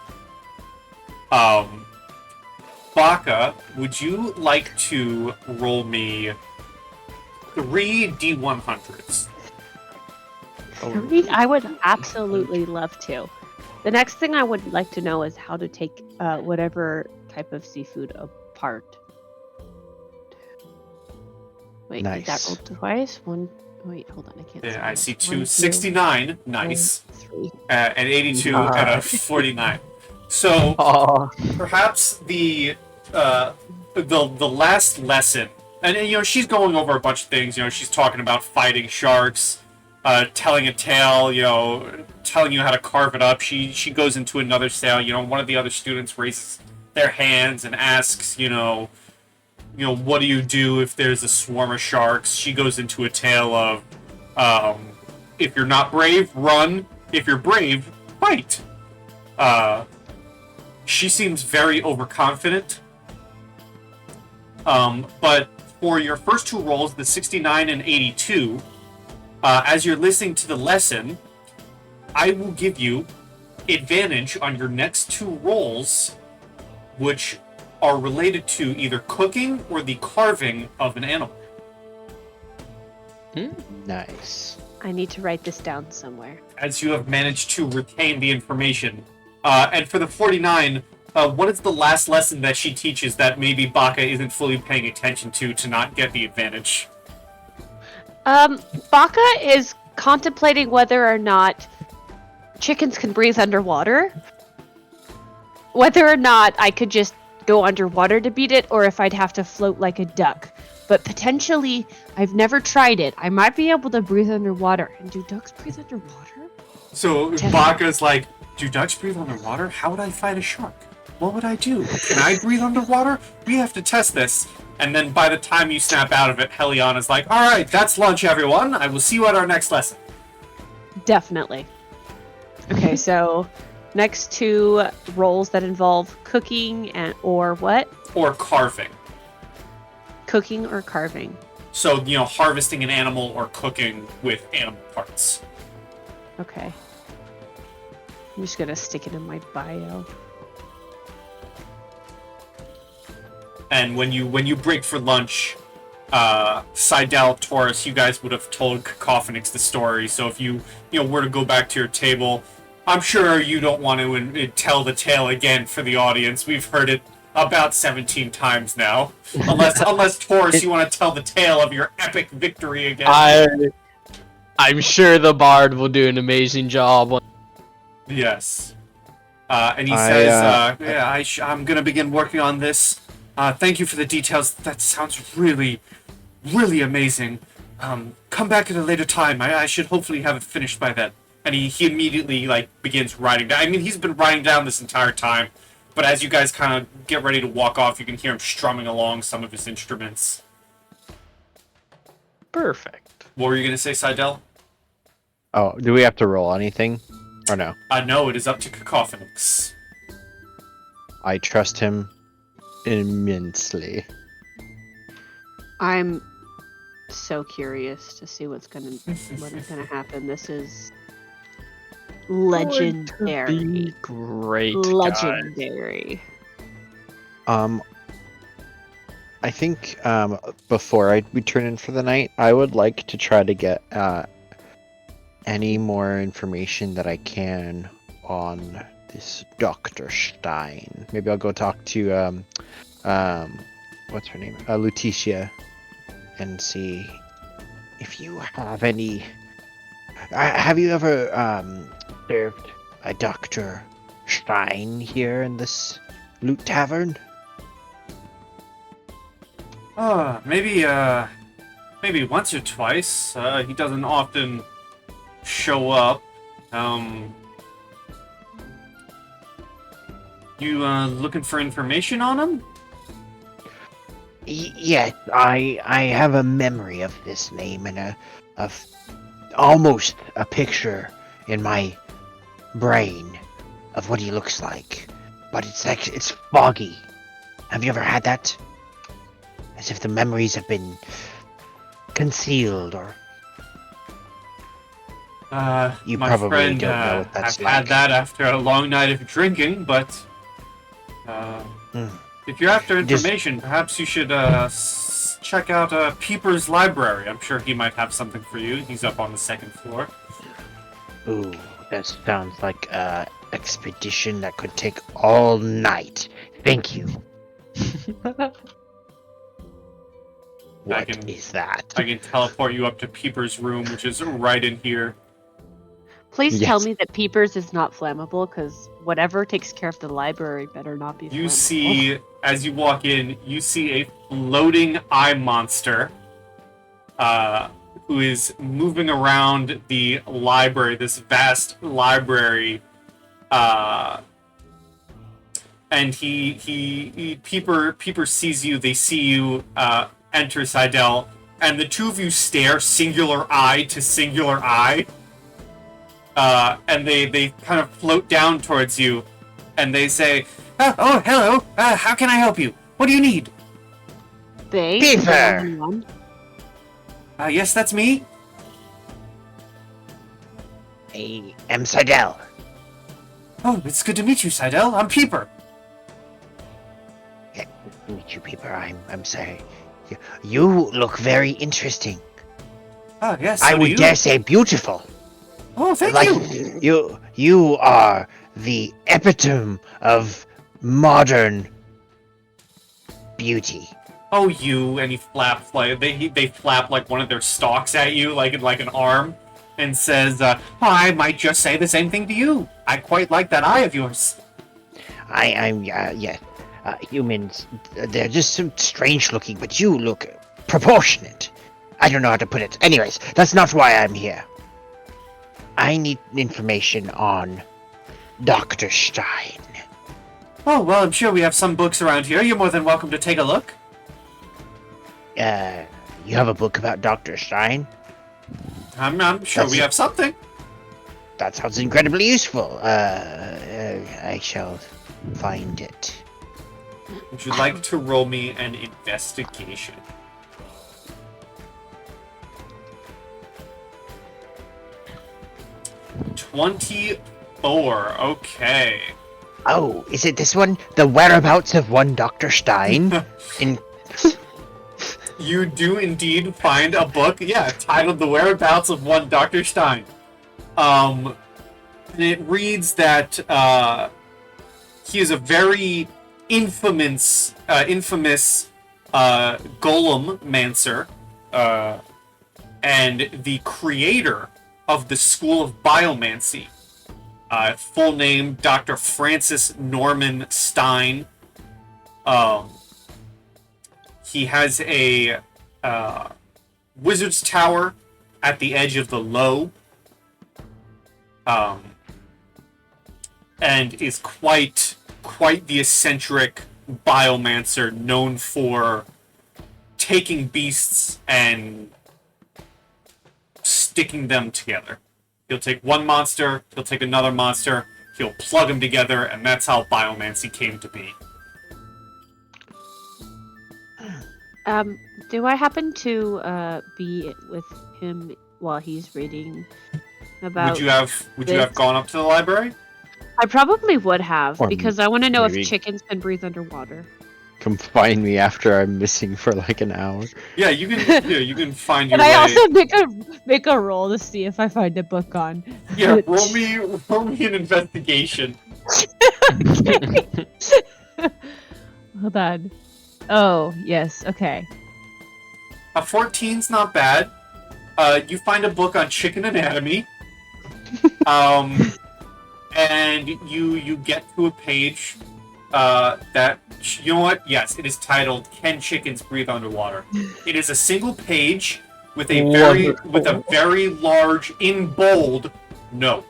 [SPEAKER 1] Baka, would you like to roll me 3 D100s?
[SPEAKER 5] I would absolutely love to. The next thing I would like to know is how to take whatever type of seafood apart. Wait, did that
[SPEAKER 4] Nice.
[SPEAKER 5] roll twice? One. Wait, hold on, I can't.
[SPEAKER 1] Yeah, I see
[SPEAKER 5] this.
[SPEAKER 1] 2.
[SPEAKER 5] One,
[SPEAKER 1] 69, nice.
[SPEAKER 5] 3.
[SPEAKER 1] An 82 and a 49. So
[SPEAKER 2] Oh,
[SPEAKER 1] perhaps the last lesson, and you know, she's going over a bunch of things. You know, she's talking about fighting sharks, telling a tale. You know, telling you how to carve it up. She goes into another tale. You know, one of the other students raises their hands and asks, you know, what do you do if there's a swarm of sharks? She goes into a tale of, if you're not brave, run. If you're brave, fight. She seems very overconfident. But for your first 2 rolls, the 69 and 82, as you're listening to the lesson, I will give you advantage on your next 2 rolls, which are related to either cooking or the carving of an animal.
[SPEAKER 4] Nice.
[SPEAKER 5] I need to write this down somewhere.
[SPEAKER 1] As you have managed to retain the information. And for the 49, what is the last lesson that she teaches that maybe Baka isn't fully paying attention to not get the advantage?
[SPEAKER 5] Baka is contemplating whether or not chickens can breathe underwater. Whether or not I could just go underwater to beat it, or if I'd have to float like a duck. But potentially, I've never tried it. I might be able to breathe underwater. And do ducks breathe underwater?
[SPEAKER 1] So
[SPEAKER 5] Test-
[SPEAKER 1] Baka's like, do ducks breathe underwater? How would I fight a shark? what would I do? Can I breathe underwater? We have to test this. And then by the time you snap out of it, Heliana's like, all right, that's lunch, everyone. I will see you at our next lesson.
[SPEAKER 5] Definitely. Okay, so next two roles that involve cooking or what?
[SPEAKER 1] Or carving.
[SPEAKER 5] Cooking or carving.
[SPEAKER 1] So, harvesting an animal or cooking with animal parts.
[SPEAKER 5] Okay. I'm just gonna stick it in my bio.
[SPEAKER 1] And when you break for lunch, Seidel, Taurus, you guys would have told Cacophonix the story. So if you were to go back to your table, I'm sure you don't want to tell the tale again for the audience. We've heard it about 17 times now. Unless Taurus, you want to tell the tale of your epic victory again.
[SPEAKER 2] I'm sure the bard will do an amazing job.
[SPEAKER 1] Yes. And he says, I'm going to begin working on this. Thank you for the details. That sounds really, really amazing. Come back at a later time. I should hopefully have it finished by then. And he immediately, begins writing down. I mean, he's been writing down this entire time. But as you guys kind of get ready to walk off, you can hear him strumming along some of his instruments.
[SPEAKER 2] Perfect.
[SPEAKER 1] What were you going to say, Seidel?
[SPEAKER 4] Oh, do we have to roll anything? Or no?
[SPEAKER 1] No, it is up to Cacophonix.
[SPEAKER 4] I trust him immensely.
[SPEAKER 5] I'm so curious to see what's gonna happen. This is legendary.
[SPEAKER 2] Great.
[SPEAKER 5] Legendary.
[SPEAKER 4] I think before we turn in for the night, I would like to try to get any more information that I can on this Dr. Stein. Maybe I'll go talk to what's her name? Lutetia, and see if you have any. Have you ever served a Dr. Stein here in this Loot Tavern?
[SPEAKER 1] Maybe once or twice. He doesn't often show up. You looking for information on him?
[SPEAKER 3] Yes, I have a memory of this name and almost a picture in my brain of what he looks like, but it's foggy. Have you ever had that? As if the memories have been concealed, or you
[SPEAKER 1] my
[SPEAKER 3] probably
[SPEAKER 1] friend,
[SPEAKER 3] don't know what that's
[SPEAKER 1] I've
[SPEAKER 3] like.
[SPEAKER 1] had that after a long night of drinking, but if you're after information, perhaps you should check out Peeper's library. I'm sure he might have something for you. He's up on the second floor.
[SPEAKER 3] Ooh, that sounds like an expedition that could take all night. Thank you. What is that?
[SPEAKER 1] I can teleport you up to Peeper's room, which is right in here.
[SPEAKER 5] Please tell
[SPEAKER 3] Yes.
[SPEAKER 5] me that Peepers is not flammable, because whatever takes care of the library better not be flammable.
[SPEAKER 1] You see, as you walk in, you see a floating eye monster who is moving around the library, this vast library. And Peeper sees you, they see you enter Seidel, and the two of you stare singular eye to singular eye. And they kind of float down towards you, and they say, "Oh, hello. How can I help you? What do you need?"
[SPEAKER 5] They?
[SPEAKER 3] Peeper!
[SPEAKER 5] The only one?
[SPEAKER 1] Yes, that's me.
[SPEAKER 3] I am Seidel.
[SPEAKER 1] Oh, it's good to meet you, Seidel. I'm Peeper.
[SPEAKER 3] Yeah, nice to meet you, Peeper. I'm sorry. You look very interesting.
[SPEAKER 1] Oh, yes.
[SPEAKER 3] I
[SPEAKER 1] so do
[SPEAKER 3] would
[SPEAKER 1] you.
[SPEAKER 3] dare say beautiful.
[SPEAKER 1] Oh, thank
[SPEAKER 3] Like
[SPEAKER 1] you.
[SPEAKER 3] you are the epitome of modern beauty.
[SPEAKER 1] Oh, you. And he flaps like they flap like one of their stalks at you, like an arm, and says, "I might just say the same thing to you. I quite like that eye of yours."
[SPEAKER 3] Humans, they're just so strange looking, but you look proportionate. I don't know how to put it. Anyways, that's not why I'm here. I need information on Dr. Stein.
[SPEAKER 1] Oh, well, I'm sure we have some books around here. You're more than welcome to take a look.
[SPEAKER 3] You have a book about Dr. Stein?
[SPEAKER 1] I'm sure we have something.
[SPEAKER 3] That sounds incredibly useful. I shall find it.
[SPEAKER 1] Would you like to roll me an investigation? $24. Okay.
[SPEAKER 3] Oh, is it this one? The Whereabouts of One Dr. Stein?
[SPEAKER 1] You do indeed find a book, titled The Whereabouts of One Dr. Stein. And it reads that he is a very infamous golem mancer, and the creator of the School of Biomancy. Full name, Dr. Francis Norman Stein. He has a wizard's tower at the edge of the low, and is quite the eccentric biomancer, known for taking beasts and sticking them together. He'll take one monster, he'll take another monster, he'll plug them together, and that's how biomancy came to be.
[SPEAKER 5] Do I happen to be with him while he's reading about?
[SPEAKER 1] Would you have gone up to the library?
[SPEAKER 5] I probably would have,
[SPEAKER 4] Or
[SPEAKER 5] because I want to know
[SPEAKER 4] maybe-
[SPEAKER 5] if chickens can breathe underwater.
[SPEAKER 4] Come find me after I'm missing for like an hour.
[SPEAKER 1] Yeah, you can find your
[SPEAKER 5] Can I
[SPEAKER 1] way.
[SPEAKER 5] also make a roll to see if I find a book on?
[SPEAKER 1] Yeah, roll me an investigation.
[SPEAKER 5] Hold on. Oh, yes, okay.
[SPEAKER 1] A 14's not bad. You find a book on chicken anatomy. And you get to a page that, you know what? Yes, it is titled "Can Chickens Breathe Underwater?" It is a single page with a very large, in bold, no.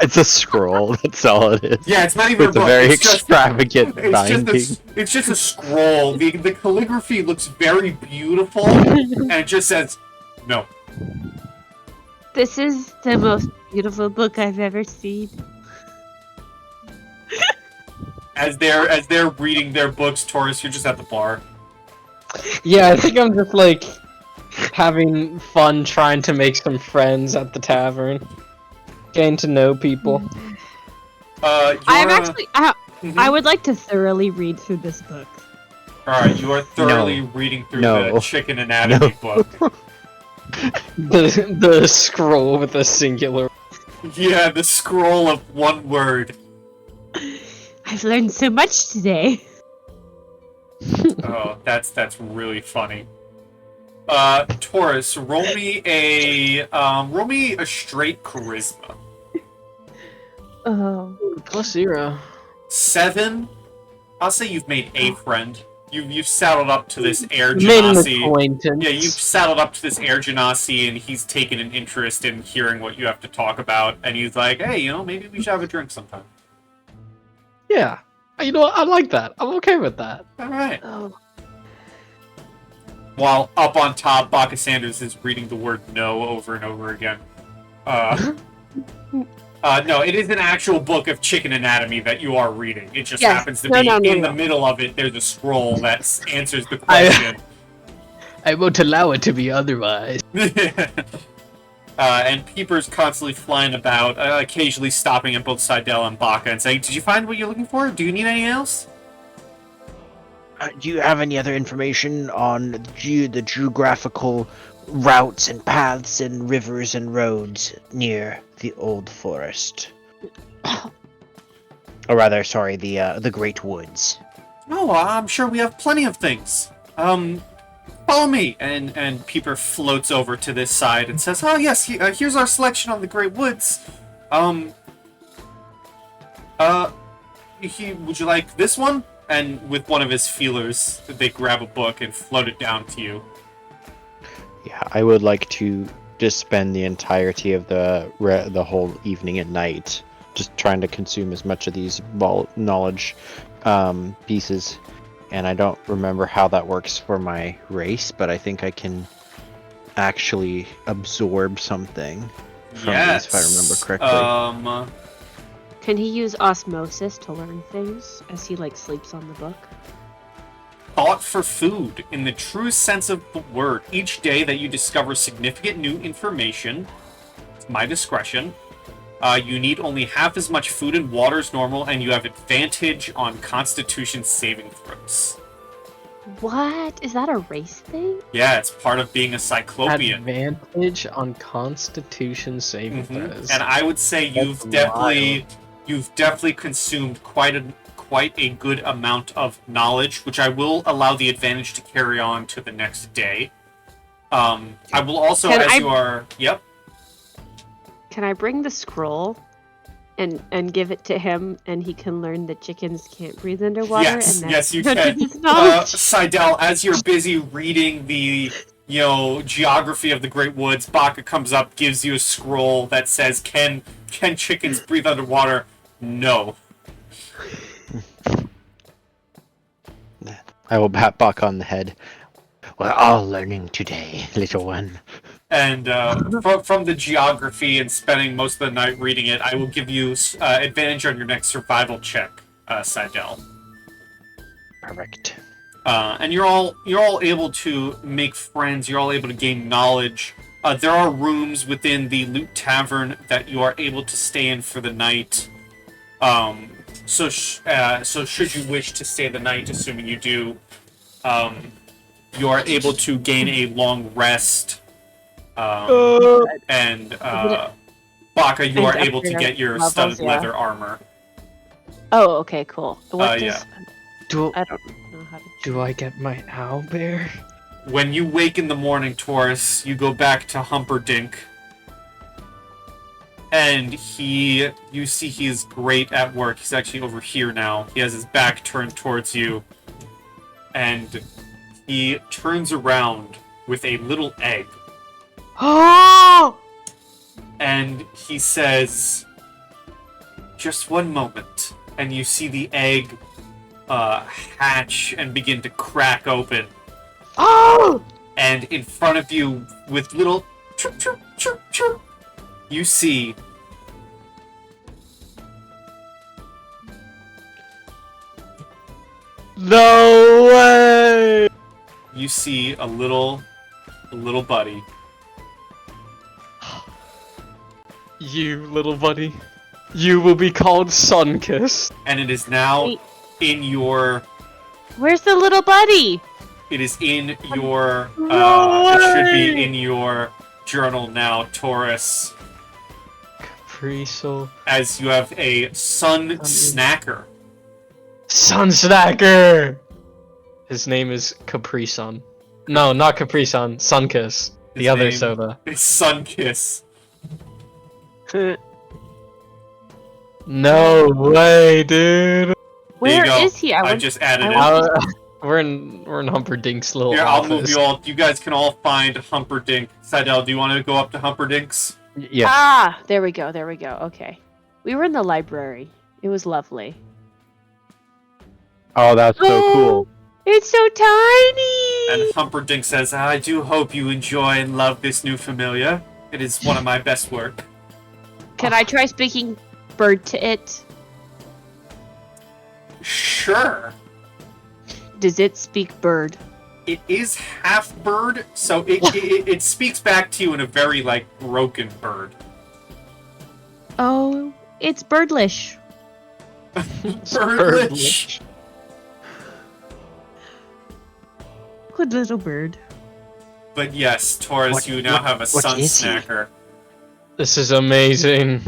[SPEAKER 4] It's a scroll. That's all it is.
[SPEAKER 1] Yeah, it's not even
[SPEAKER 4] With
[SPEAKER 1] a
[SPEAKER 4] a
[SPEAKER 1] book.
[SPEAKER 4] very
[SPEAKER 1] it's just,
[SPEAKER 4] extravagant binding.
[SPEAKER 1] it's just a scroll. The calligraphy looks very beautiful, and it just says, no.
[SPEAKER 5] This is the most beautiful book I've ever seen.
[SPEAKER 1] As they're reading their books, Taurus, you're just at the bar.
[SPEAKER 2] Yeah, I think I'm just like having fun trying to make some friends at the tavern. Getting to know people.
[SPEAKER 5] I'm actually.
[SPEAKER 1] Mhm.
[SPEAKER 5] I would like to thoroughly read through this book.
[SPEAKER 1] Alright, you are thoroughly reading through the chicken anatomy book.
[SPEAKER 2] The scroll with a singular.
[SPEAKER 1] Yeah, the scroll of one word.
[SPEAKER 5] I've learned so much today.
[SPEAKER 1] Oh, that's really funny. Taurus, roll me a straight charisma.
[SPEAKER 5] Oh.
[SPEAKER 2] +0.
[SPEAKER 1] 7. I'll say you've made a friend. You've saddled up to this air
[SPEAKER 2] Made an
[SPEAKER 1] genasi.
[SPEAKER 2] acquaintance.
[SPEAKER 1] Yeah, you've saddled up to this air genasi, and he's taken an interest in hearing what you have to talk about. And he's like, "Hey, maybe we should have a drink sometime."
[SPEAKER 2] Yeah. You know what? I like that. I'm okay with that.
[SPEAKER 1] All right.
[SPEAKER 5] Oh.
[SPEAKER 1] While up on top, Baka Sanders is reading the word "no" over and over again. No, it is an actual book of chicken anatomy that you are reading. It just happens to be in the middle of it. There's a scroll that answers the question.
[SPEAKER 2] I won't allow it to be otherwise.
[SPEAKER 1] And Peeper's constantly flying about, occasionally stopping at both Seidel and Baka and saying, "Did you find what you're looking for? Do you need anything else?"
[SPEAKER 3] Do you have any other information on the geographical routes and paths and rivers and roads near the old forest? Or rather, sorry, the Great Woods.
[SPEAKER 1] "Oh, I'm sure we have plenty of things. Follow me." And Peeper floats over to this side and says, "Oh yes, here's our selection on the Great Woods. Would you like this one?" And with one of his feelers, they grab a book and float it down to you.
[SPEAKER 4] Yeah, I would like to just spend the entirety of the whole evening and night just trying to consume as much of these knowledge pieces. And I don't remember how that works for my race, but I think I can actually absorb something from these, if I remember correctly.
[SPEAKER 5] Can he use osmosis to learn things as he like sleeps on the book?
[SPEAKER 1] Thought for food. In the true sense of the word, each day that you discover significant new information, it's my discretion, you need only half as much food and water as normal, and you have advantage on Constitution saving throws.
[SPEAKER 5] What? Is that a race thing?
[SPEAKER 1] Yeah, it's part of being a Cyclopean.
[SPEAKER 2] Advantage on Constitution saving
[SPEAKER 1] Mhm.
[SPEAKER 2] throws.
[SPEAKER 1] And I would say you've definitely consumed quite a good amount of knowledge, which I will allow the advantage to carry on to the next day. I will also, Yep.
[SPEAKER 5] Can I bring the scroll and give it to him, and he can learn that chickens can't breathe underwater?
[SPEAKER 1] Yes,
[SPEAKER 5] and
[SPEAKER 1] yes, you
[SPEAKER 5] that's
[SPEAKER 1] can.
[SPEAKER 5] his knowledge?
[SPEAKER 1] Seidel, as you're busy reading the, geography of the Great Woods, Baka comes up, gives you a scroll that says, "Can chickens breathe underwater?" No.
[SPEAKER 4] I will pat Buck on the head. We're all learning today, little one.
[SPEAKER 1] And from the geography and spending most of the night reading it, I will give you advantage on your next survival check, Seidel.
[SPEAKER 4] Perfect.
[SPEAKER 1] And you're all able to make friends. You're all able to gain knowledge. There are rooms within the Loot Tavern that you are able to stay in for the night. So should you wish to stay the night, assuming you do, you are able to gain a long rest. And Baka, you are able to get your studded leather armor.
[SPEAKER 5] Oh, okay, cool. What
[SPEAKER 1] yeah.
[SPEAKER 5] does...
[SPEAKER 2] Do
[SPEAKER 5] I don't know how to...
[SPEAKER 2] do I get my owlbear?
[SPEAKER 1] When you wake in the morning, Taurus, you go back to Humperdinck. And you see he is great at work. He's actually over here now. He has his back turned towards you. And he turns around with a little egg.
[SPEAKER 5] Oh!
[SPEAKER 1] And he says, "Just one moment." And you see the egg hatch and begin to crack open.
[SPEAKER 5] Oh!
[SPEAKER 1] And in front of you, with little chirp, chirp, chirp, chirp, you see
[SPEAKER 2] No way!
[SPEAKER 1] you see a little buddy.
[SPEAKER 2] You little buddy. You will be called Sunkiss.
[SPEAKER 1] And it is now
[SPEAKER 5] Wait.
[SPEAKER 1] in your...
[SPEAKER 5] Where's the little buddy?
[SPEAKER 1] It is in your...
[SPEAKER 2] No
[SPEAKER 1] it should
[SPEAKER 2] way!
[SPEAKER 1] be in your journal now, Taurus.
[SPEAKER 2] Capriso.
[SPEAKER 1] As you have a sun snacker.
[SPEAKER 2] Sun Snacker! His name is Capri Sun. No, not Capri Sun. Sunkiss. The
[SPEAKER 1] His
[SPEAKER 2] other
[SPEAKER 1] name
[SPEAKER 2] soda.
[SPEAKER 1] is Sunkiss.
[SPEAKER 2] No way, dude.
[SPEAKER 5] Where
[SPEAKER 1] go.
[SPEAKER 5] is he?
[SPEAKER 1] I just added it.
[SPEAKER 2] We're in Humperdink's little
[SPEAKER 1] Here, I'll
[SPEAKER 2] office.
[SPEAKER 1] move you all. You guys can all find Humperdinck. Seidel, do you want to go up to Humperdink's?
[SPEAKER 4] Yes.
[SPEAKER 5] Ah, there we go. Okay. We were in the library. It was lovely.
[SPEAKER 4] Oh, that's so cool.
[SPEAKER 5] It's so tiny!
[SPEAKER 1] And Humperdinck says, "I do hope you enjoy and love this new familiar. It is one of my best work."
[SPEAKER 5] Can I try speaking bird to it?
[SPEAKER 1] Sure.
[SPEAKER 5] Does it speak bird?
[SPEAKER 1] It is half bird, so it speaks back to you in a very, broken bird.
[SPEAKER 5] Oh, it's birdlish.
[SPEAKER 1] Birdlish.
[SPEAKER 5] Good little bird.
[SPEAKER 1] But yes, Taurus, you now have a sun
[SPEAKER 3] is he?
[SPEAKER 1] snacker.
[SPEAKER 2] This is amazing.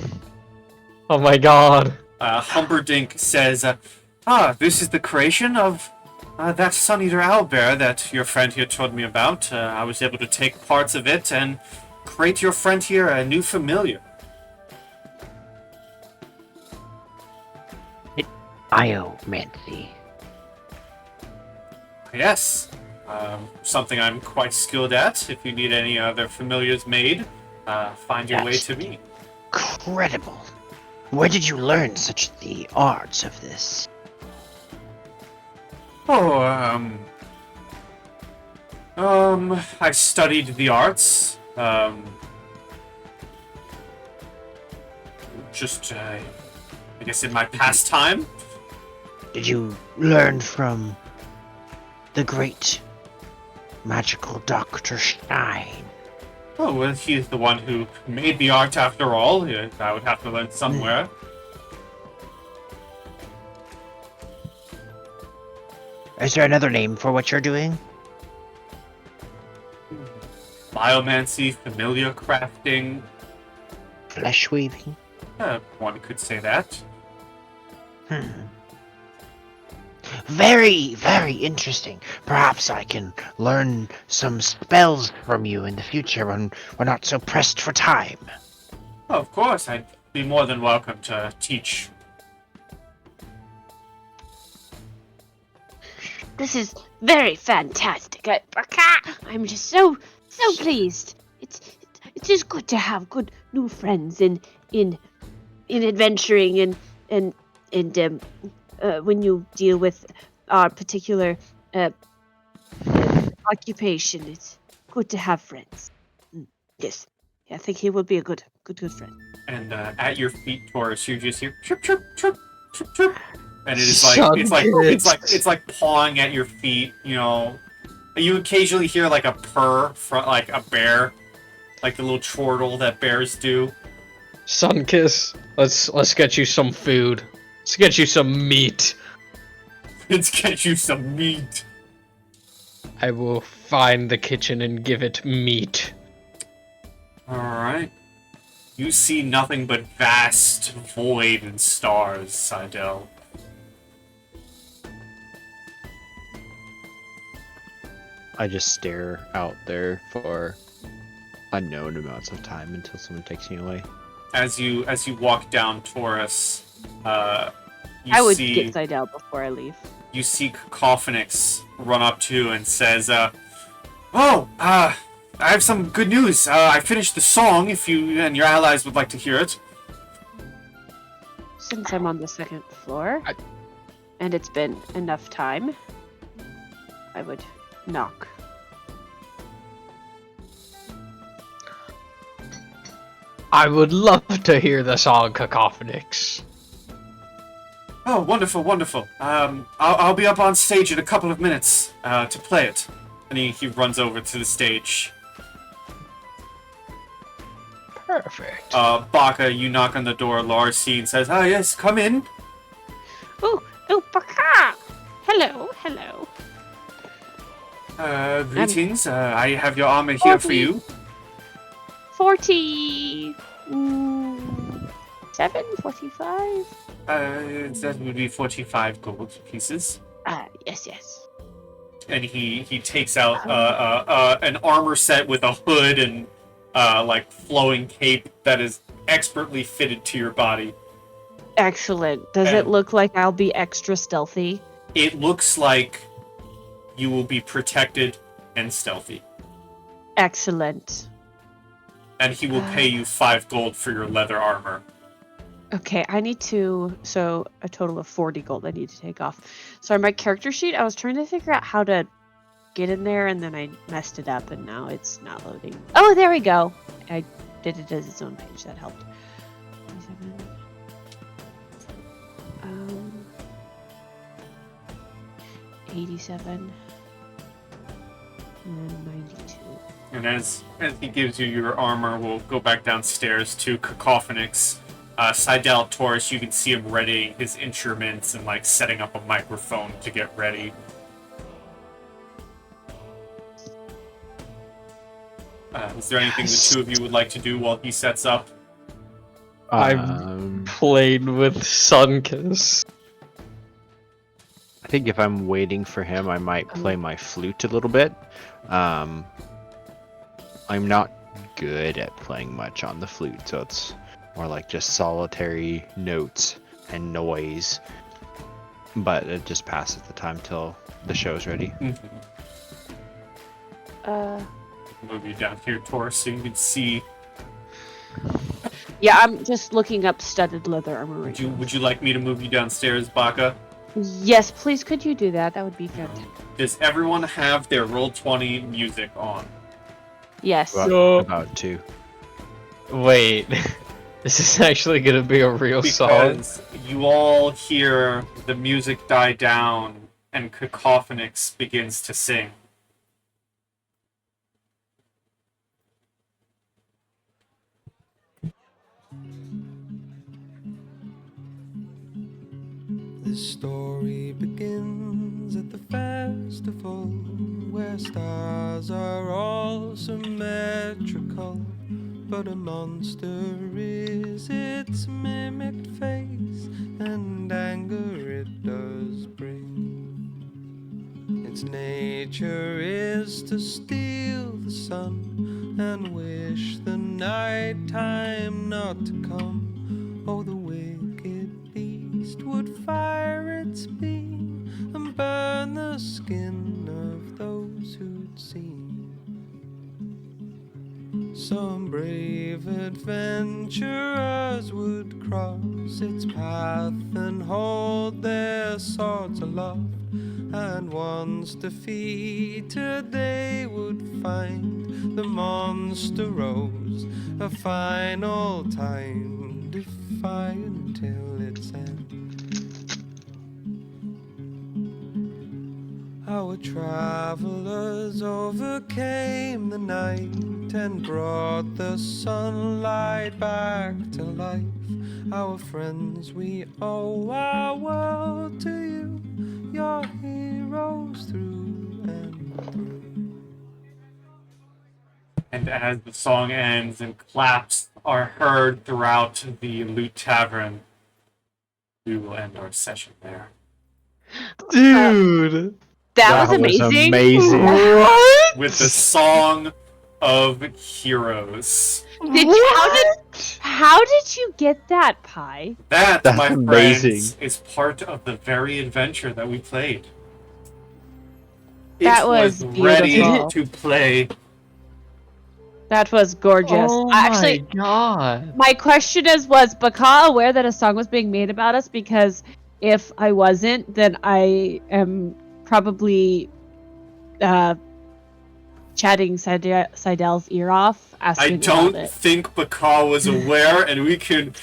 [SPEAKER 2] Oh my god.
[SPEAKER 1] Humperdinck says, this is the creation of that Suneater owlbear that your friend here told me about. I was able to take parts of it and create your friend here a new familiar.
[SPEAKER 3] Biomancy.
[SPEAKER 1] Yes, something I'm quite skilled at. If you need any other familiars made, find your way
[SPEAKER 3] That's
[SPEAKER 1] to me.
[SPEAKER 3] Incredible. Where did you learn such the arts of this?
[SPEAKER 1] Oh, I studied the arts. Just, I guess in my pastime.
[SPEAKER 3] Did you learn from the great magical Dr. Stein?
[SPEAKER 1] Oh, well, he's the one who made the art after all. Yeah, I would have to learn somewhere.
[SPEAKER 3] Is there another name for what you're doing?
[SPEAKER 1] Biomancy, familiar crafting.
[SPEAKER 3] Flesh weaving?
[SPEAKER 1] One could say that.
[SPEAKER 3] Very, very interesting. Perhaps I can learn some spells from you in the future when we're not so pressed for time.
[SPEAKER 1] Oh, of course, I'd be more than welcome to teach.
[SPEAKER 5] This is very fantastic. I'm just so pleased. It is good to have good new friends in adventuring and when you deal with our particular occupation. It's good to have friends. Yes, I think he will be a good friend.
[SPEAKER 1] And at your feet, Taurus, you just hear chirp, chirp, chirp, chirp, chirp. And it is
[SPEAKER 2] Son
[SPEAKER 1] it's like pawing at your feet, you know. You occasionally hear like a purr from like a bear, like the little chortle that bears do.
[SPEAKER 2] Sunkiss, let's get you some food. Let's get you some meat.
[SPEAKER 1] Let's get you some meat.
[SPEAKER 2] I will find the kitchen and give it meat.
[SPEAKER 1] Alright. You see nothing but vast void and stars, Seidel.
[SPEAKER 4] I just stare out there for unknown amounts of time until someone takes me away.
[SPEAKER 1] As you walk down Taurus,
[SPEAKER 5] I would get Seidel before I leave.
[SPEAKER 1] You see Cacophonix run up to you and says, I have some good news. I finished the song, if you and your allies would like to hear it.
[SPEAKER 5] Since I'm on the second floor, and it's been enough time, I would knock.
[SPEAKER 2] I would love to hear the song Cacophonix.
[SPEAKER 1] Oh, wonderful, wonderful. I'll be up on stage in a couple of minutes to play it. And he runs over to the stage.
[SPEAKER 2] Perfect.
[SPEAKER 1] Baka, you knock on the door. Larcene says, "Ah, yes, come in."
[SPEAKER 5] Oh, Baka! Hello.
[SPEAKER 1] Greetings. I have your armor here for you.
[SPEAKER 5] 47, 45?
[SPEAKER 1] That would be 45 gold pieces.
[SPEAKER 5] Yes.
[SPEAKER 1] And he takes out an armor set with a hood and like flowing cape that is expertly fitted to your body.
[SPEAKER 5] Excellent. Does it look like I'll be extra stealthy?
[SPEAKER 1] It looks like you will be protected and stealthy.
[SPEAKER 5] Excellent.
[SPEAKER 1] And he will pay you 5 gold for your leather armor.
[SPEAKER 5] Okay, so a total of 40 gold I need to take off. So on my character sheet, I was trying to figure out how to get in there, and then I messed it up, and now it's not loading. Oh, there we go. I did it as its own page. That helped. 87. And 92.
[SPEAKER 1] And as he gives you your armor, we'll go back downstairs to Cacophonix. Seidel Taurus, you can see him readying his instruments and like setting up a microphone to get ready. Is there anything the two of you would like to do while he sets up?
[SPEAKER 2] I'm playing with Sunkiss.
[SPEAKER 4] I think if I'm waiting for him, I might play my flute a little bit. I'm not good at playing much on the flute, so it's more like just solitary notes and noise. But it just passes the time till the show's ready.
[SPEAKER 1] Move you down here, Taurus, so you can see.
[SPEAKER 5] Yeah, I'm just looking up studded leather armor right now.
[SPEAKER 1] Would you like me to move you downstairs, Baka?
[SPEAKER 5] Yes, please. Could you do that? That would be fantastic.
[SPEAKER 1] Does everyone have their Roll20 music on?
[SPEAKER 5] Yes.
[SPEAKER 4] About to.
[SPEAKER 2] Wait. This is actually gonna be a real song.
[SPEAKER 1] Because you all hear the music die down and Cacophonix begins to sing.
[SPEAKER 6] The story begins at the festival where stars are all symmetrical, but a monster is its mimicked face, and anger it does bring. Its nature is to steal the sun and wish the night time not to come. Oh, the wicked beast would fire its beam and burn the skin of those who'd seen. Some brave adventurers would cross its path and hold their swords aloft, and once defeated they would find the monster rose a final time, defiant till its end. Our travelers overcame the night and brought the sunlight back to life. Our friends, we owe our world to you. Your heroes through and through.
[SPEAKER 1] And as the song ends and claps are heard throughout the Loot Tavern, we will end our session there.
[SPEAKER 2] Dude!
[SPEAKER 5] That was amazing.
[SPEAKER 2] What?
[SPEAKER 1] With the Song of Heroes.
[SPEAKER 5] How did you get that, Pi?
[SPEAKER 1] That,
[SPEAKER 4] That's
[SPEAKER 1] my
[SPEAKER 4] amazing.
[SPEAKER 1] friends, is part of the very adventure that we played.
[SPEAKER 5] That
[SPEAKER 1] It
[SPEAKER 5] was
[SPEAKER 1] ready
[SPEAKER 5] beautiful.
[SPEAKER 1] to play.
[SPEAKER 5] That was gorgeous.
[SPEAKER 2] Oh
[SPEAKER 5] Actually,
[SPEAKER 2] my god.
[SPEAKER 5] my question was Baka aware that a song was being made about us? Because if I wasn't, then I am probably chatting Seidel's ear off,
[SPEAKER 1] I
[SPEAKER 5] asking
[SPEAKER 1] don't
[SPEAKER 5] about it.
[SPEAKER 1] think Baka was aware, and we can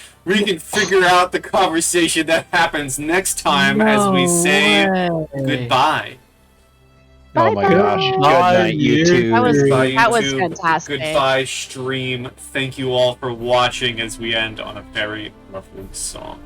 [SPEAKER 1] figure out the conversation that happens next time as we say goodbye.
[SPEAKER 4] Oh my
[SPEAKER 5] Bye-bye.
[SPEAKER 4] gosh. Good night, you two.
[SPEAKER 5] That was
[SPEAKER 1] Goodbye,
[SPEAKER 5] that was
[SPEAKER 1] YouTube.
[SPEAKER 5] fantastic.
[SPEAKER 1] Goodbye, stream. Thank you all for watching as we end on a very lovely song.